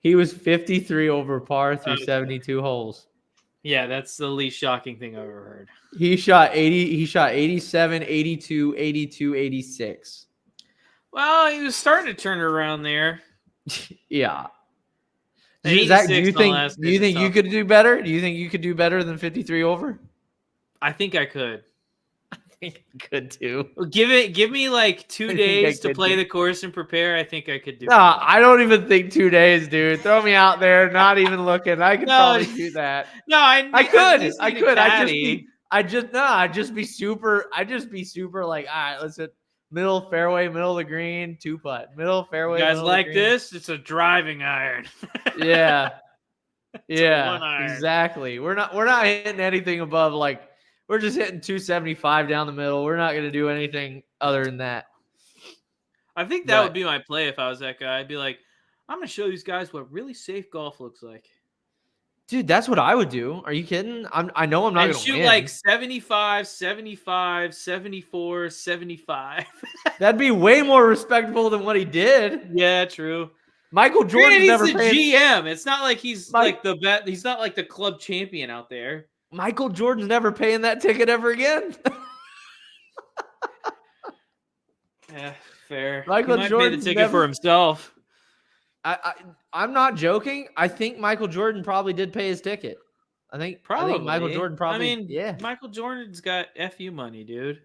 [SPEAKER 3] He was 53 over par through
[SPEAKER 2] Okay.
[SPEAKER 3] 72 holes.
[SPEAKER 2] Yeah, that's the least shocking thing I've ever heard.
[SPEAKER 3] He shot 87, 82, 82, 86.
[SPEAKER 2] Well, he was starting to turn it around there.
[SPEAKER 3] Yeah.
[SPEAKER 2] Zach,
[SPEAKER 3] Do you think you could do better? Do you think you could do better than 53 over?
[SPEAKER 2] I think I could.
[SPEAKER 3] I think I could too.
[SPEAKER 2] Give me like 2 days to play the course and prepare. I think I could do.
[SPEAKER 3] No, I don't even think 2 days, dude. Throw me out there, not even looking. I could probably do that.
[SPEAKER 2] No, I could.
[SPEAKER 3] I'd just be super like, all right, listen, middle fairway, middle of the green, 2-putt. Middle fairway.
[SPEAKER 2] You guys like this? It's a driving iron.
[SPEAKER 3] Yeah. Yeah,
[SPEAKER 2] one iron.
[SPEAKER 3] exactly. We're not hitting anything above, like, we're just hitting 275 down the middle. We're not going to do anything other than that.
[SPEAKER 2] I think that would be my play if I was that guy. I'd be like, I'm going to show these guys what really safe golf looks like.
[SPEAKER 3] Dude, that's what I would do. Are you kidding? I know I'm not going to
[SPEAKER 2] shoot
[SPEAKER 3] win.
[SPEAKER 2] Like 75, 75, 74, 75.
[SPEAKER 3] That'd be way more respectable than what he did.
[SPEAKER 2] Yeah, true.
[SPEAKER 3] Michael Jordan's never
[SPEAKER 2] the
[SPEAKER 3] paying.
[SPEAKER 2] GM. It's not like he's like the bet. He's not like the club champion out there.
[SPEAKER 3] Michael Jordan's never paying that ticket ever again.
[SPEAKER 2] Yeah, fair.
[SPEAKER 3] Michael
[SPEAKER 2] Jordan
[SPEAKER 3] Jordan
[SPEAKER 2] paid the ticket for himself.
[SPEAKER 3] I'm not joking. I think Michael Jordan probably did pay his ticket. I think Michael Jordan probably.
[SPEAKER 2] I mean, yeah. Michael Jordan's got FU money, dude.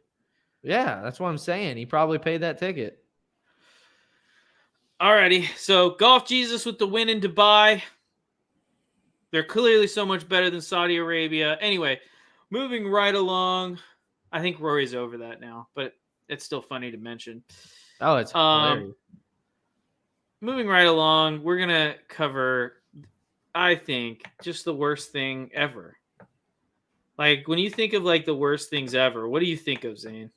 [SPEAKER 3] Yeah, that's what I'm saying. He probably paid that ticket.
[SPEAKER 2] Alrighty, so Golf Jesus with the win in Dubai. They're clearly so much better than Saudi Arabia. Anyway, moving right along. I think Rory's over that now, but it's still funny to mention.
[SPEAKER 3] Oh, it's hilarious.
[SPEAKER 2] Moving right along, we're going to cover, I think, just the worst thing ever. Like, when you think of, like, the worst things ever, what do you think of, Zane?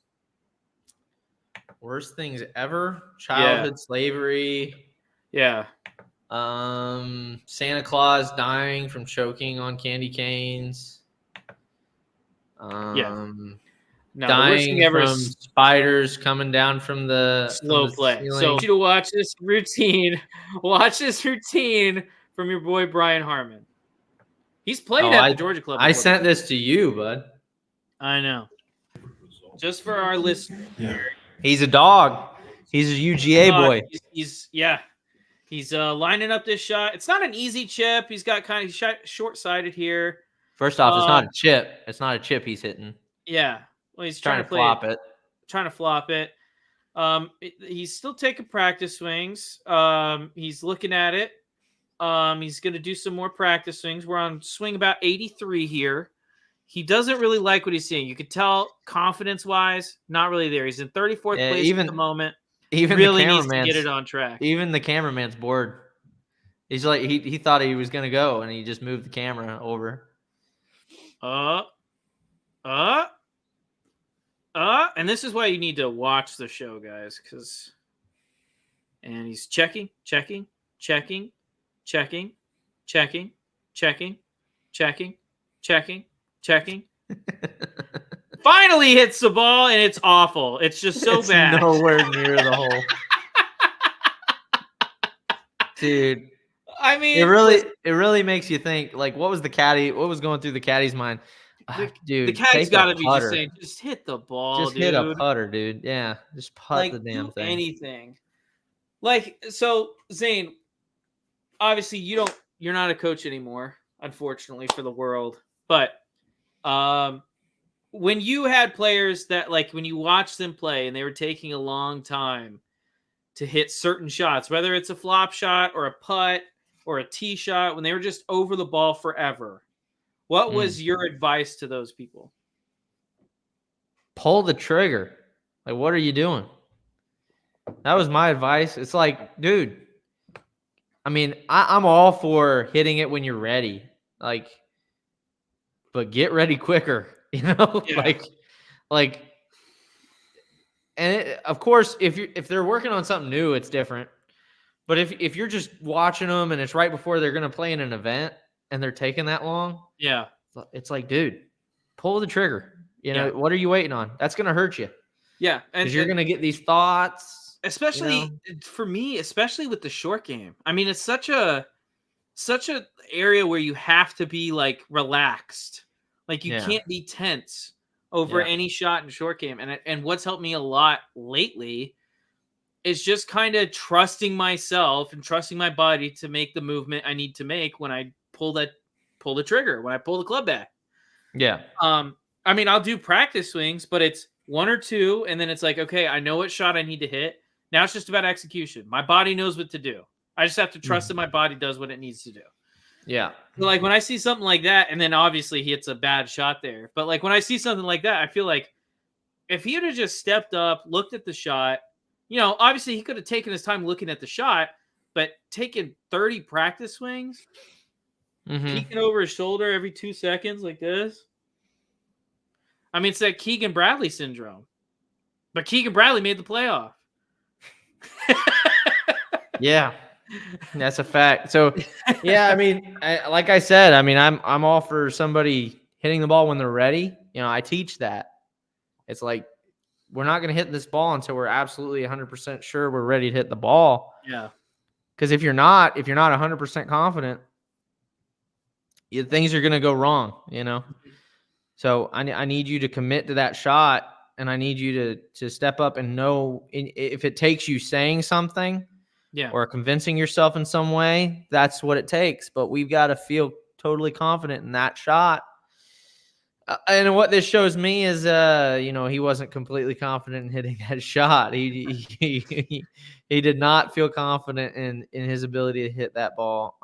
[SPEAKER 3] Worst things ever? Childhood slavery.
[SPEAKER 2] Yeah.
[SPEAKER 3] Santa Claus dying from choking on candy canes.
[SPEAKER 2] No,
[SPEAKER 3] dying from spiders coming down from the
[SPEAKER 2] slow play.
[SPEAKER 3] Ceiling.
[SPEAKER 2] So I want you to watch this routine. Watch this routine from your boy Brian Harmon. He's played at the Georgia Club.
[SPEAKER 3] I sent this to you, bud.
[SPEAKER 2] I know. Just for our listeners.
[SPEAKER 3] Yeah. He's a dog. He's a UGA boy.
[SPEAKER 2] He's lining up this shot. It's not an easy chip. He's got kind of short-sighted here.
[SPEAKER 3] First off, it's not a chip. It's not a chip he's hitting.
[SPEAKER 2] Yeah. Well, he's
[SPEAKER 3] trying to flop it.
[SPEAKER 2] Trying to flop it. He's still taking practice swings. He's looking at it. He's going to do some more practice swings. We're on swing about 83 here. He doesn't really like what he's seeing. You could tell confidence-wise, not really there. He's in 34th place at the moment.
[SPEAKER 3] Even
[SPEAKER 2] really needs to get it on track.
[SPEAKER 3] Even the cameraman's bored. He's like he thought he was going to go, and he just moved the camera over.
[SPEAKER 2] And this is why you need to watch the show, guys, and he's checking. Finally hits the ball, and it's awful. It's just so bad.
[SPEAKER 3] Nowhere near the hole. Dude.
[SPEAKER 2] I mean,
[SPEAKER 3] it really makes you think, like, what was going through the caddy's mind? Dude,
[SPEAKER 2] the caddy's got to be just saying, just hit the ball,
[SPEAKER 3] just hit a putter, dude. Yeah, just putt the damn thing.
[SPEAKER 2] Anything. Like, so Zane, obviously you're not a coach anymore, unfortunately for the world. But when you had players that, like, when you watched them play and they were taking a long time to hit certain shots, whether it's a flop shot or a putt or a tee shot, when they were just over the ball forever, What was your advice to those people?
[SPEAKER 3] Pull the trigger. Like, what are you doing? That was my advice. It's like, dude, I mean, I'm all for hitting it when you're ready. Like, but get ready quicker, you know?
[SPEAKER 2] Yeah.
[SPEAKER 3] And of course, if they're working on something new, it's different. But if you're just watching them and it's right before they're going to play in an event and they're taking that long,
[SPEAKER 2] Yeah.
[SPEAKER 3] it's like, dude, pull the trigger. You know, what are you waiting on? That's going to hurt you.
[SPEAKER 2] Yeah.
[SPEAKER 3] Because you're going to get these thoughts.
[SPEAKER 2] Especially for me, especially with the short game. I mean, it's such a area where you have to be like relaxed. Like you can't be tense over any shot in short game. And what's helped me a lot lately is just kind of trusting myself and trusting my body to make the movement I need to make when I pull the trigger, when I pull the club back.
[SPEAKER 3] Yeah.
[SPEAKER 2] I mean, I'll do practice swings, but it's one or two, and then it's like, okay, I know what shot I need to hit. Now it's just about execution. My body knows what to do. I just have to trust that my body does what it needs to do.
[SPEAKER 3] Yeah.
[SPEAKER 2] Like when I see something like that, and then obviously he hits a bad shot there. But like when I see something like that, I feel like if he would have just stepped up, looked at the shot, obviously he could have taken his time looking at the shot, but taking 30 practice swings, peeking over his shoulder every 2 seconds like this. I mean, it's that Keegan Bradley syndrome. But Keegan Bradley made the playoff.
[SPEAKER 3] Yeah, that's a fact. So, yeah, I mean, like I said, I mean, I'm all for somebody hitting the ball when they're ready. I teach that. It's like, we're not going to hit this ball until we're absolutely 100% sure we're ready to hit the ball.
[SPEAKER 2] Yeah.
[SPEAKER 3] Because if you're not 100% confident, things are going to go wrong, So I need you to commit to that shot, and I need you to step up and know if it takes you saying something or convincing yourself in some way, that's what it takes. But we've got to feel totally confident in that shot. And what this shows me is, he wasn't completely confident in hitting that shot. He did not feel confident in his ability to hit that ball.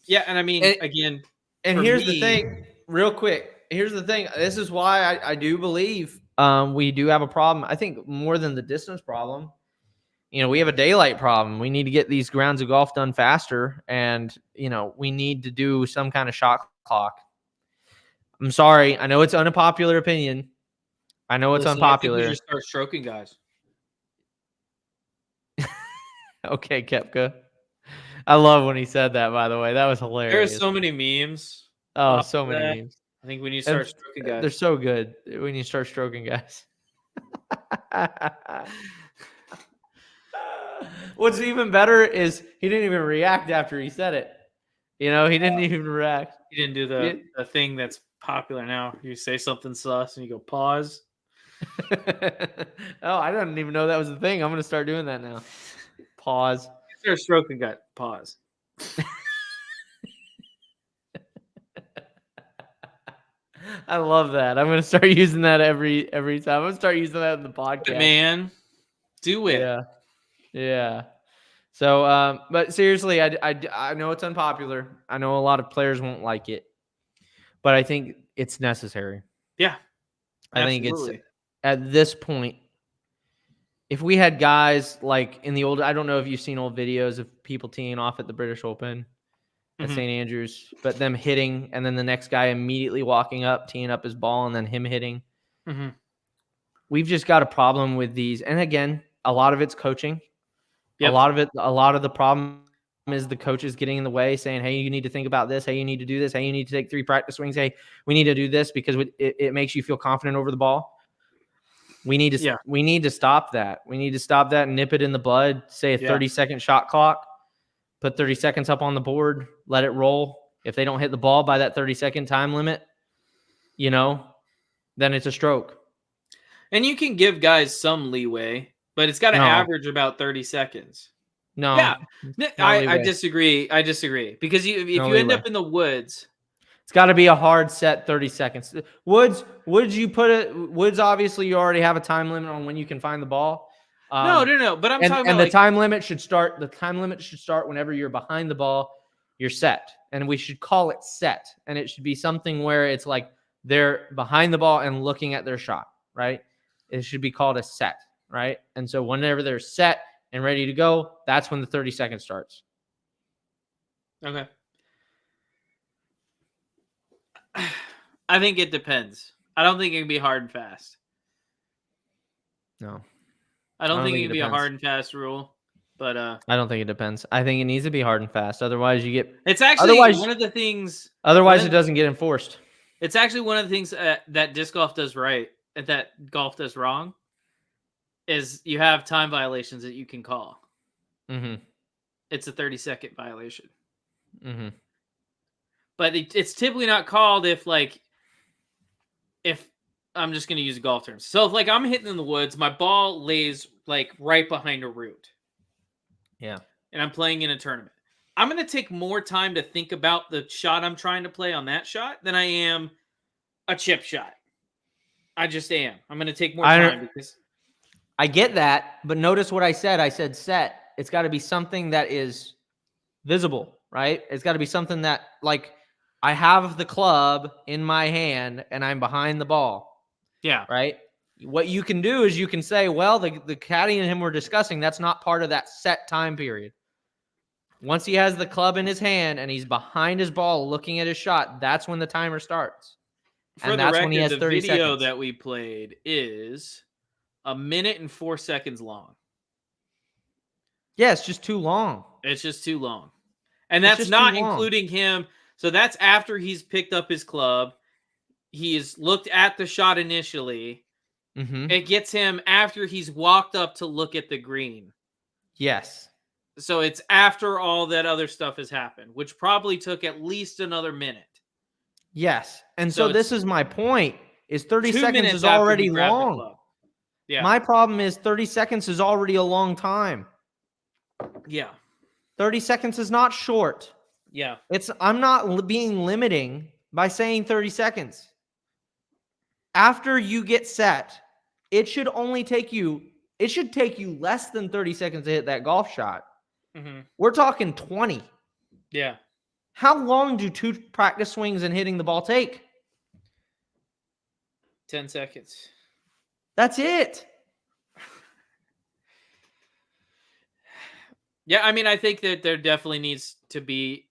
[SPEAKER 2] Yeah, and I mean, again,
[SPEAKER 3] and here's the thing, real quick. Here's the thing. This is why I do believe we do have a problem. I think more than the distance problem, we have a daylight problem. We need to get these rounds of golf done faster, and we need to do some kind of shot clock. I'm sorry. I know it's an unpopular opinion. I know it's unpopular.
[SPEAKER 2] I think we just start stroking guys.
[SPEAKER 3] Okay, Koepka. I love when he said that, by the way. That was hilarious.
[SPEAKER 2] There's so many memes.
[SPEAKER 3] Oh, so many memes.
[SPEAKER 2] I think we need to start stroking guys.
[SPEAKER 3] They're so good. We need to start stroking guys. What's even better is he didn't even react after he said it. He didn't even react.
[SPEAKER 2] He didn't do the thing that's popular now. You say something sus and you go pause.
[SPEAKER 3] Oh, I didn't even know that was a thing. I'm going to start doing that now. Pause.
[SPEAKER 2] Start stroking guy. Pause.
[SPEAKER 3] I love that. I'm going to start using that every time. I'm going to start using that in the podcast.
[SPEAKER 2] Man, do it.
[SPEAKER 3] Yeah. So, but seriously, I know it's unpopular. I know a lot of players won't like it, but I think it's necessary.
[SPEAKER 2] Yeah.
[SPEAKER 3] I think it's at this point. If we had guys like in the old, I don't know if you've seen old videos of people teeing off at the British Open at St. Andrews, but them hitting and then the next guy immediately walking up, teeing up his ball, and then him hitting. We've just got a problem with these. And again, a lot of it's coaching. Yep. A lot of the problem is the coaches getting in the way, saying, hey, you need to think about this. Hey, you need to do this. Hey, you need to take 3 practice swings. Hey, we need to do this because it makes you feel confident over the ball. We need to stop that. We need to stop that and nip it in the bud. Say a 30-second shot clock. Put 30 seconds up on the board. Let it roll. If they don't hit the ball by that 30-second time limit, then it's a stroke.
[SPEAKER 2] And you can give guys some leeway, but it's got to average about 30 seconds.
[SPEAKER 3] No.
[SPEAKER 2] Yeah. I disagree. Because if you end up in the woods,
[SPEAKER 3] it's got to be a hard set 30 seconds. Woods obviously you already have a time limit on when you can find the ball.
[SPEAKER 2] No. But I'm talking about
[SPEAKER 3] the time limit should start. The time limit should start whenever you're behind the ball. You're set, and we should call it set. And it should be something where it's like they're behind the ball and looking at their shot, right? It should be called a set, right? And so whenever they're set and ready to go, that's when the 30 seconds starts.
[SPEAKER 2] Okay. I think it depends. I don't think it can be hard and fast.
[SPEAKER 3] No.
[SPEAKER 2] I don't think it can be a hard and fast rule, but
[SPEAKER 3] I don't think it depends. I think it needs to be hard and fast. Otherwise, you get.
[SPEAKER 2] It's actually one of the things.
[SPEAKER 3] Otherwise, it doesn't get enforced.
[SPEAKER 2] It's actually one of the things that disc golf does right, and that golf does wrong, is you have time violations that you can call.
[SPEAKER 3] Mm-hmm.
[SPEAKER 2] It's a 30-second violation.
[SPEAKER 3] Mm-hmm.
[SPEAKER 2] But it's typically not called if I'm just going to use golf terms. So if I'm hitting in the woods, my ball lays right behind a root.
[SPEAKER 3] Yeah.
[SPEAKER 2] And I'm playing in a tournament. I'm going to take more time to think about the shot I'm trying to play on that shot than I am a chip shot. I just am. I'm going to take more time because
[SPEAKER 3] I get that, but notice what I said. I said set. It's got to be something that is visible, right? It's got to be something that I have the club in my hand and I'm behind the ball.
[SPEAKER 2] Yeah.
[SPEAKER 3] Right? What you can do is you can say, well, the caddy and him were discussing, that's not part of that set time period. Once he has the club in his hand and he's behind his ball looking at his shot, that's when the timer starts.
[SPEAKER 2] For the record, the video that we played is 1 minute and 4 seconds long.
[SPEAKER 3] Yeah, it's just too long.
[SPEAKER 2] It's just too long. And that's not including him. So that's after he's picked up his club. He's looked at the shot initially.
[SPEAKER 3] Mm-hmm.
[SPEAKER 2] It gets him after he's walked up to look at the green.
[SPEAKER 3] Yes.
[SPEAKER 2] So it's after all that other stuff has happened, which probably took at least another minute.
[SPEAKER 3] Yes. And so this is my point, is 30 seconds is already long.
[SPEAKER 2] Yeah.
[SPEAKER 3] My problem is 30 seconds is already a long time.
[SPEAKER 2] Yeah.
[SPEAKER 3] 30 seconds is not short.
[SPEAKER 2] Yeah.
[SPEAKER 3] I'm not being limiting by saying 30 seconds. After you get set, it should take you less than 30 seconds to hit that golf shot.
[SPEAKER 2] Mm-hmm.
[SPEAKER 3] We're talking 20.
[SPEAKER 2] Yeah.
[SPEAKER 3] How long do 2 practice swings and hitting the ball take?
[SPEAKER 2] 10 seconds.
[SPEAKER 3] That's it.
[SPEAKER 2] Yeah, I mean, I think that there definitely needs to be.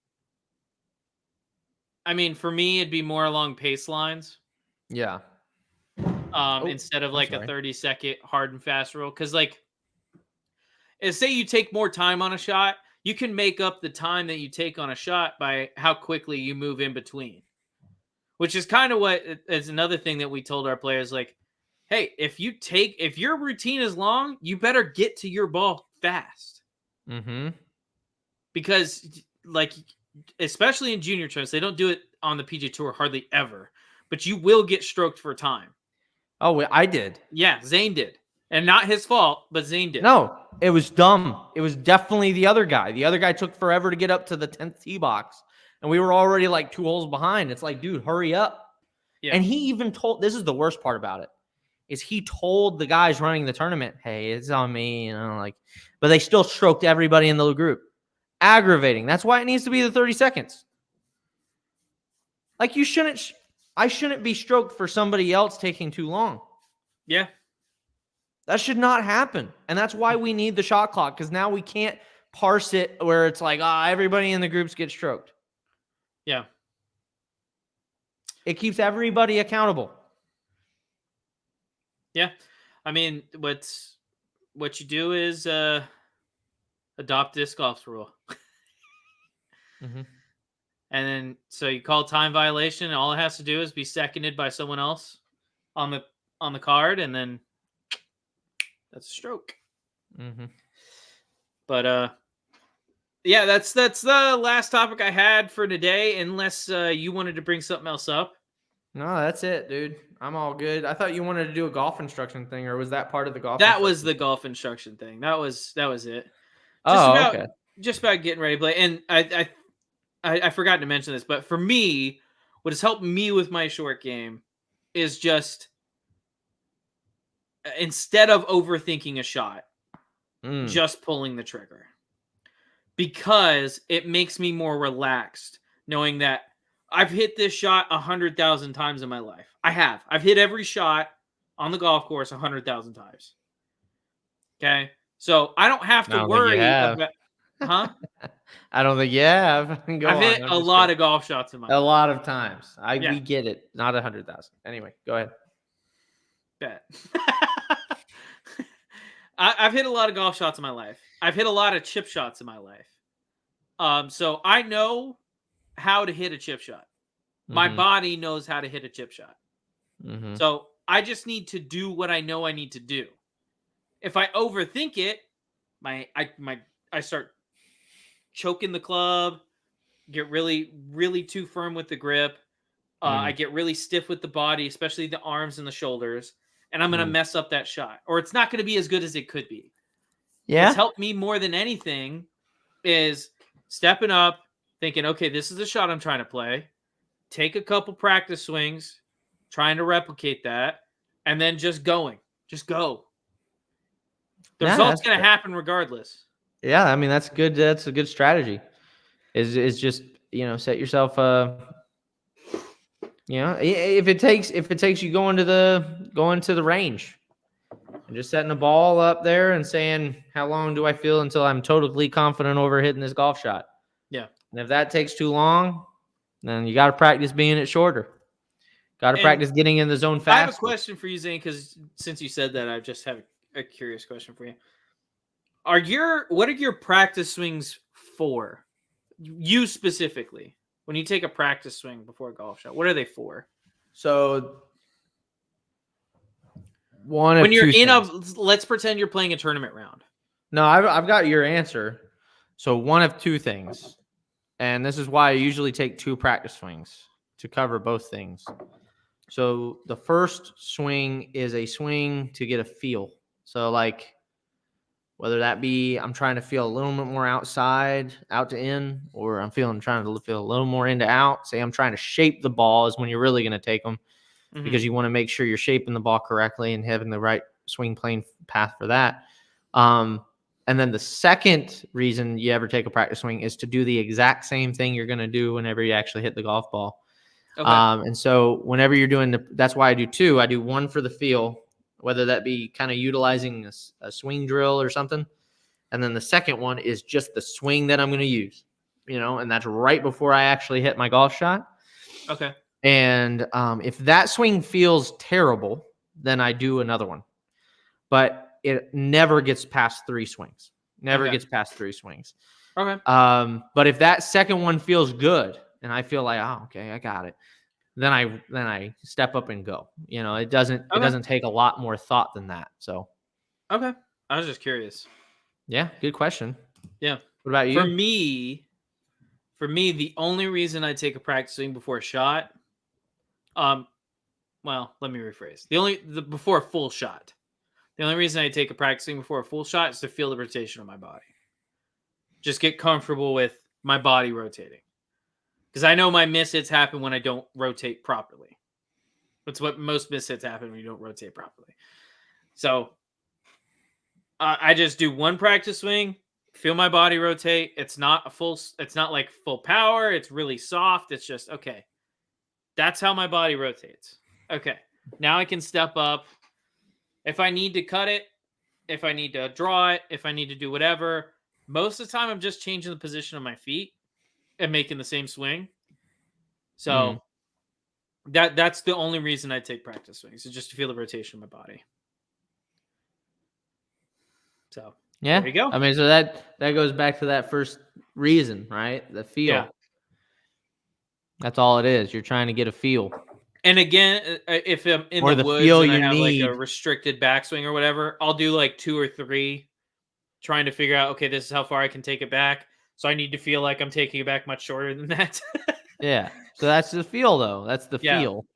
[SPEAKER 2] I mean, for me, it'd be more along pace lines.
[SPEAKER 3] Yeah.
[SPEAKER 2] Instead of a 30-second hard and fast rule. Because, say you take more time on a shot, you can make up the time that you take on a shot by how quickly you move in between. Which is kind of what is another thing that we told our players, hey, if your routine is long, you better get to your ball fast.
[SPEAKER 3] Mm-hmm.
[SPEAKER 2] Because, especially in junior tournaments, they don't do it on the PGA Tour hardly ever. But you will get stroked for time.
[SPEAKER 3] Oh, I did.
[SPEAKER 2] Yeah, Zane did. And not his fault, but Zane did.
[SPEAKER 3] No, it was dumb. It was definitely the other guy. The other guy took forever to get up to the 10th tee box. And we were already 2 holes behind. It's dude, hurry up. Yeah. And he even this is the worst part about it, is he told the guys running the tournament, hey, it's on me, but they still stroked everybody in the group. Aggravating. That's why it needs to be the 30 seconds. I shouldn't be stroked for somebody else taking too long.
[SPEAKER 2] Yeah.
[SPEAKER 3] That should not happen. And that's why we need the shot clock, because now we can't parse it where it's everybody in the groups gets stroked.
[SPEAKER 2] Yeah.
[SPEAKER 3] It keeps everybody accountable.
[SPEAKER 2] Yeah. I mean, what you do is adopt disc golf's rule.
[SPEAKER 3] Mm-hmm.
[SPEAKER 2] And then, so you call time violation, and all it has to do is be seconded by someone else on the card, and then that's a stroke.
[SPEAKER 3] Mm-hmm.
[SPEAKER 2] But yeah, that's the last topic I had for today. Unless you wanted to bring something else up.
[SPEAKER 3] No, that's it, dude. I'm all good. I thought you wanted to do a golf instruction thing, or was that part of the golf?
[SPEAKER 2] That was the golf instruction thing. That was it.
[SPEAKER 3] Okay.
[SPEAKER 2] Just about getting ready to play, and I forgot to mention this, but for me, what has helped me with my short game is just instead of overthinking a shot, just pulling the trigger. Because it makes me more relaxed knowing that I've hit this shot 100,000 times in my life. I have. I've hit every shot on the golf course 100,000 times. Okay, so I don't have
[SPEAKER 3] I
[SPEAKER 2] to
[SPEAKER 3] don't think you
[SPEAKER 2] worry
[SPEAKER 3] have.
[SPEAKER 2] about. Huh?
[SPEAKER 3] I don't think you have. Go
[SPEAKER 2] I've hit
[SPEAKER 3] on. I'm
[SPEAKER 2] a
[SPEAKER 3] just
[SPEAKER 2] lot
[SPEAKER 3] kidding.
[SPEAKER 2] of golf shots in my
[SPEAKER 3] A
[SPEAKER 2] life.
[SPEAKER 3] lot of times.
[SPEAKER 2] Yeah.
[SPEAKER 3] We get it. Not 100,000. Anyway, go ahead.
[SPEAKER 2] Bet. I've hit a lot of golf shots in my life. I've hit a lot of chip shots in my life. So I know how to hit a chip shot. My
[SPEAKER 3] Mhm.
[SPEAKER 2] body knows how to hit a chip shot.
[SPEAKER 3] Mhm.
[SPEAKER 2] So I just need to do what I know I need to do. If I overthink it, I start choking the club, get really too firm with the grip. I get really stiff with the body, especially the arms and the shoulders, and I'm going to mess up that shot, or it's not going to be as good as it could be. What's
[SPEAKER 3] Yeah.
[SPEAKER 2] helped me more than anything is stepping up, thinking, okay, this is the shot I'm trying to play. Take a couple practice swings, trying to replicate that, and then just going. Just go. The
[SPEAKER 3] Yeah,
[SPEAKER 2] result's going to happen regardless.
[SPEAKER 3] yeah, I mean that's good. That's a good strategy. Is just, set yourself if it takes you going to the range and just setting the ball up there and saying, how long do I feel until I'm totally confident over hitting this golf shot?
[SPEAKER 2] Yeah.
[SPEAKER 3] And if that takes too long, then you got to practice being it shorter. Got to
[SPEAKER 2] And
[SPEAKER 3] practice getting in the zone faster.
[SPEAKER 2] I have a question for you, Zane, because since you said that, I just have a curious question for you. What are your practice swings for? You specifically, when you take a practice swing before a golf shot, what are they for?
[SPEAKER 3] So one of
[SPEAKER 2] When you're
[SPEAKER 3] two
[SPEAKER 2] in
[SPEAKER 3] things.
[SPEAKER 2] let's pretend you're playing a tournament round.
[SPEAKER 3] No, I've got your answer. So one of two things. And this is why I usually take 2 practice swings to cover both things. So the first swing is a swing to get a feel. So like whether that be I'm trying to feel a little bit more outside, out to in, or I'm trying to feel a little more into out. Say I'm trying to shape the ball is when you're really going to take them, because you want to make sure you're shaping the ball correctly and having the right swing plane path for that. And then the second reason you ever take a practice swing is to do the exact same thing you're going to do whenever you actually hit the golf ball.
[SPEAKER 2] Okay.
[SPEAKER 3] And so whenever you're doing that's why I do 2. I do 1 for the feel, whether that be kind of utilizing a swing drill or something. And then the second one is just the swing that I'm going to use, and that's right before I actually hit my golf shot.
[SPEAKER 2] Okay.
[SPEAKER 3] And if that swing feels terrible, then I do another one. But it never gets past 3 swings. Gets past 3 swings.
[SPEAKER 2] Okay.
[SPEAKER 3] But if that second one feels good and I feel like, oh, okay, I got it, then I step up and go. It doesn't take a lot more thought than that. So
[SPEAKER 2] okay. I was just curious.
[SPEAKER 3] Yeah, good question.
[SPEAKER 2] Yeah.
[SPEAKER 3] What about you?
[SPEAKER 2] For me, the only reason I take a practice swing before a shot, well, let me rephrase. Before a full shot. The only reason I take a practice swing before a full shot is to feel the rotation of my body. Just get comfortable with my body rotating. Because I know my mishits happen when I don't rotate properly. That's what most mishits happen when you don't rotate properly. So I just do 1 practice swing, feel my body rotate. It's not like full power. It's really soft. It's just, okay, that's how my body rotates. Okay, now I can step up. If I need to cut it, if I need to draw it, if I need to do whatever, most of the time I'm just changing the position of my feet and making the same swing. So that's the only reason I take practice swings, is just to feel the rotation of my body. So
[SPEAKER 3] yeah,
[SPEAKER 2] there you go.
[SPEAKER 3] I mean, so that goes back to that first reason, right? The feel.
[SPEAKER 2] Yeah.
[SPEAKER 3] That's all it is. You're trying to get a feel.
[SPEAKER 2] And again, if I'm in
[SPEAKER 3] Or
[SPEAKER 2] the
[SPEAKER 3] the
[SPEAKER 2] woods
[SPEAKER 3] feel
[SPEAKER 2] and I
[SPEAKER 3] you
[SPEAKER 2] have like a
[SPEAKER 3] need.
[SPEAKER 2] restricted backswing or whatever, I'll do like 2 or 3, trying to figure out, okay, this is how far I can take it back. So I need to feel like I'm taking it back much shorter than that.
[SPEAKER 3] Yeah. So that's the feel, though. That's the
[SPEAKER 2] Yeah.
[SPEAKER 3] feel.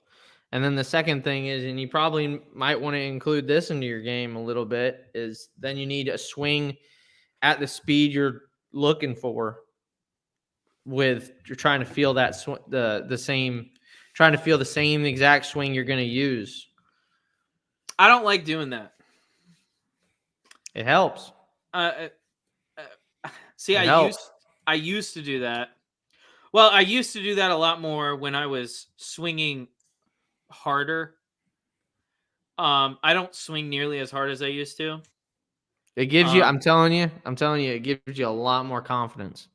[SPEAKER 3] And then the second thing is, and you probably might want to include this into your game a little bit, is then you need a swing at the speed you're looking for. You're trying to feel that trying to feel the same exact swing you're going to use.
[SPEAKER 2] I don't like doing that.
[SPEAKER 3] It helps.
[SPEAKER 2] See,
[SPEAKER 3] it helps.
[SPEAKER 2] I used to do that. Well, I used to do that a lot more when I was swinging harder. I don't swing nearly as hard as I used to.
[SPEAKER 3] It gives you, I'm telling you, it gives you a lot more confidence.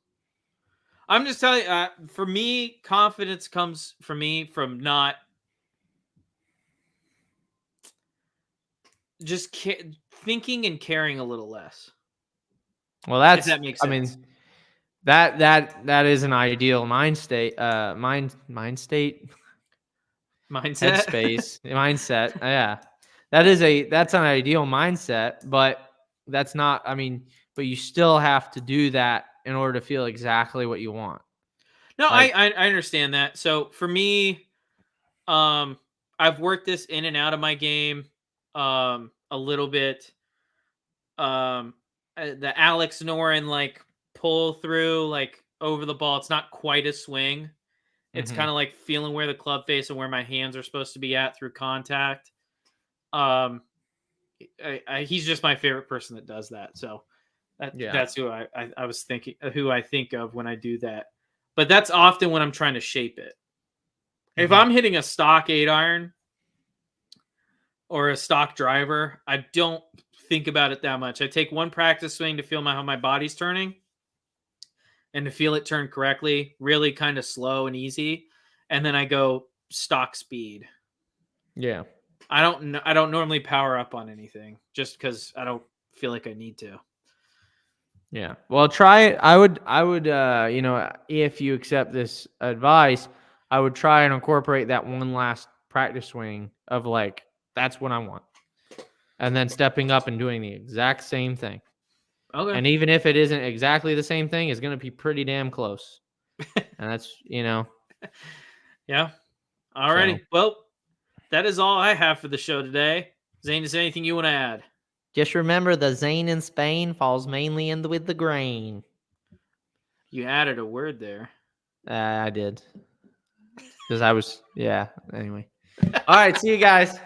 [SPEAKER 2] I'm just telling you, for me, confidence comes for me from not just thinking and caring a little less.
[SPEAKER 3] Well, that's,
[SPEAKER 2] if that makes
[SPEAKER 3] I
[SPEAKER 2] sense.
[SPEAKER 3] mean, that is an ideal mind state,
[SPEAKER 2] Mindset.
[SPEAKER 3] headspace, mindset. Yeah, that's an ideal mindset, but that's not. I mean, but you still have to do that in order to feel exactly what you want.
[SPEAKER 2] No,
[SPEAKER 3] Like,
[SPEAKER 2] I understand that. So for me, I've worked this in and out of my game, a little bit. The Alex Noren like pull through like over the ball. It's not quite a swing. It's kind of like feeling where the club face and where my hands are supposed to be at through contact. He's just my favorite person that does that. So that's who I was thinking, who I think of when I do that. But that's often when I'm trying to shape it. If I'm hitting a stock 8-iron or a stock driver, I don't think about it that much. I take one practice swing to feel how my body's turning and to feel it turn correctly, really kind of slow and easy. And then I go stock speed.
[SPEAKER 3] Yeah.
[SPEAKER 2] I don't normally power up on anything just because I don't feel like I need to.
[SPEAKER 3] Yeah. Well, try it. I would, if you accept this advice, I would try and incorporate that one last practice swing of like, that's what I want. And then stepping up and doing the exact same thing.
[SPEAKER 2] Okay.
[SPEAKER 3] And even if it isn't exactly the same thing, it's going to be pretty damn close. And that's,
[SPEAKER 2] Yeah. Alrighty. So. Well, that is all I have for the show today. Zane, is there anything you want to add?
[SPEAKER 3] Just remember, the Zane in Spain falls mainly in with the grain.
[SPEAKER 2] You added a word there.
[SPEAKER 3] I did. Because I was, anyway. All right, see you guys.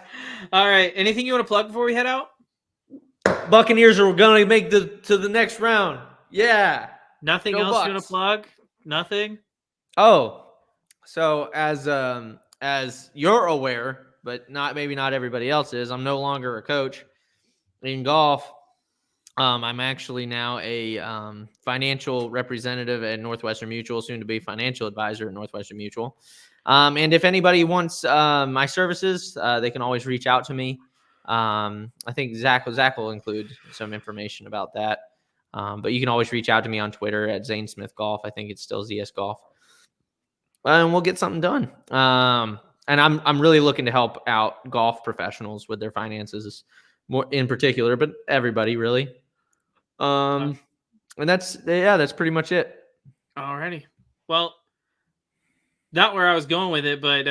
[SPEAKER 2] All right. Anything you want to plug before we head out?
[SPEAKER 3] Buccaneers are going to make to the next round. Yeah.
[SPEAKER 2] Nothing
[SPEAKER 3] Go
[SPEAKER 2] else
[SPEAKER 3] Bucks.
[SPEAKER 2] you want to plug? Nothing?
[SPEAKER 3] Oh, so as you're aware, but maybe not everybody else is, I'm no longer a coach in golf. I'm actually now a financial representative at Northwestern Mutual, soon to be financial advisor at Northwestern Mutual. And if anybody wants my services, they can always reach out to me. I think Zach will include some information about that. But you can always reach out to me on Twitter at Zane Smith Golf. I think it's still ZS Golf. And we'll get something done. And I'm really looking to help out golf professionals with their finances, more in particular, but everybody really. And that's pretty much it.
[SPEAKER 2] Alrighty. Well, not where I was going with it, but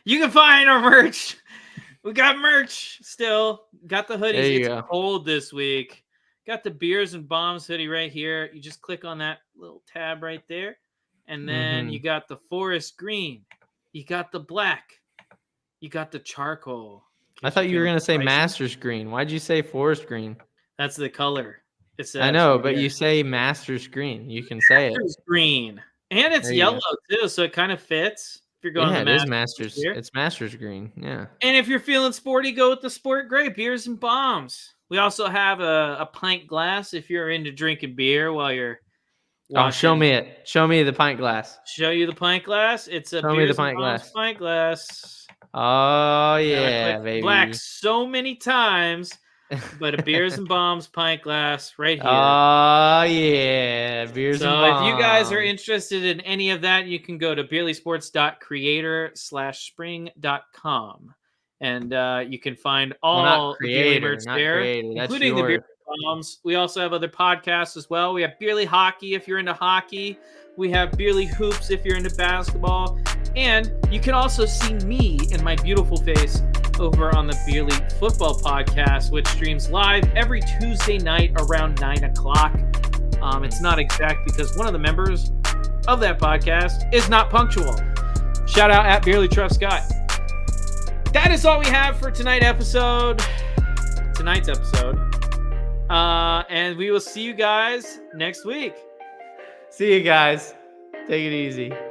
[SPEAKER 2] you can find our merch. We got merch still. Got the hoodies. It's cold this week. Got the Beers and Bombs hoodie right here. You just click on that little tab right there. And then you got the forest green. You got the black. You got the charcoal.
[SPEAKER 3] I thought you were going to say Masters green. Why'd you say forest green?
[SPEAKER 2] That's the color.
[SPEAKER 3] I know, but you say Masters green. You can say
[SPEAKER 2] Masters green. And it's yellow too, so it kind of fits. If you're going
[SPEAKER 3] it is Masters. It's Masters green. Yeah.
[SPEAKER 2] And if you're feeling sporty, go with the Sport Gray Beers and Bombs. We also have a pint glass if you're into drinking beer while you're watching.
[SPEAKER 3] Oh, show me it. Show me the pint glass.
[SPEAKER 2] Show you the pint glass. It's a Beers and Bombs pint glass.
[SPEAKER 3] Oh, yeah, baby.
[SPEAKER 2] Black so many times, but a Beers and Bombs pint glass right here.
[SPEAKER 3] Oh, yeah. Beers and Bombs.
[SPEAKER 2] So if you guys are interested in any of that, you can go to beerlysports.creator/spring.com. And you can find all the Beerly merch there, including the Beerly Bombs. We also have other podcasts as well. We have Beerly Hockey if you're into hockey. We have Beerly Hoops if you're into basketball. And you can also see me and my beautiful face over on the Beerly Football Podcast, which streams live every Tuesday night around 9 o'clock. It's not exact because one of the members of that podcast is not punctual. Shout out at Beerly Truff Scott. That is all we have for tonight's episode. And we will see you guys next week.
[SPEAKER 3] See you guys. Take it easy.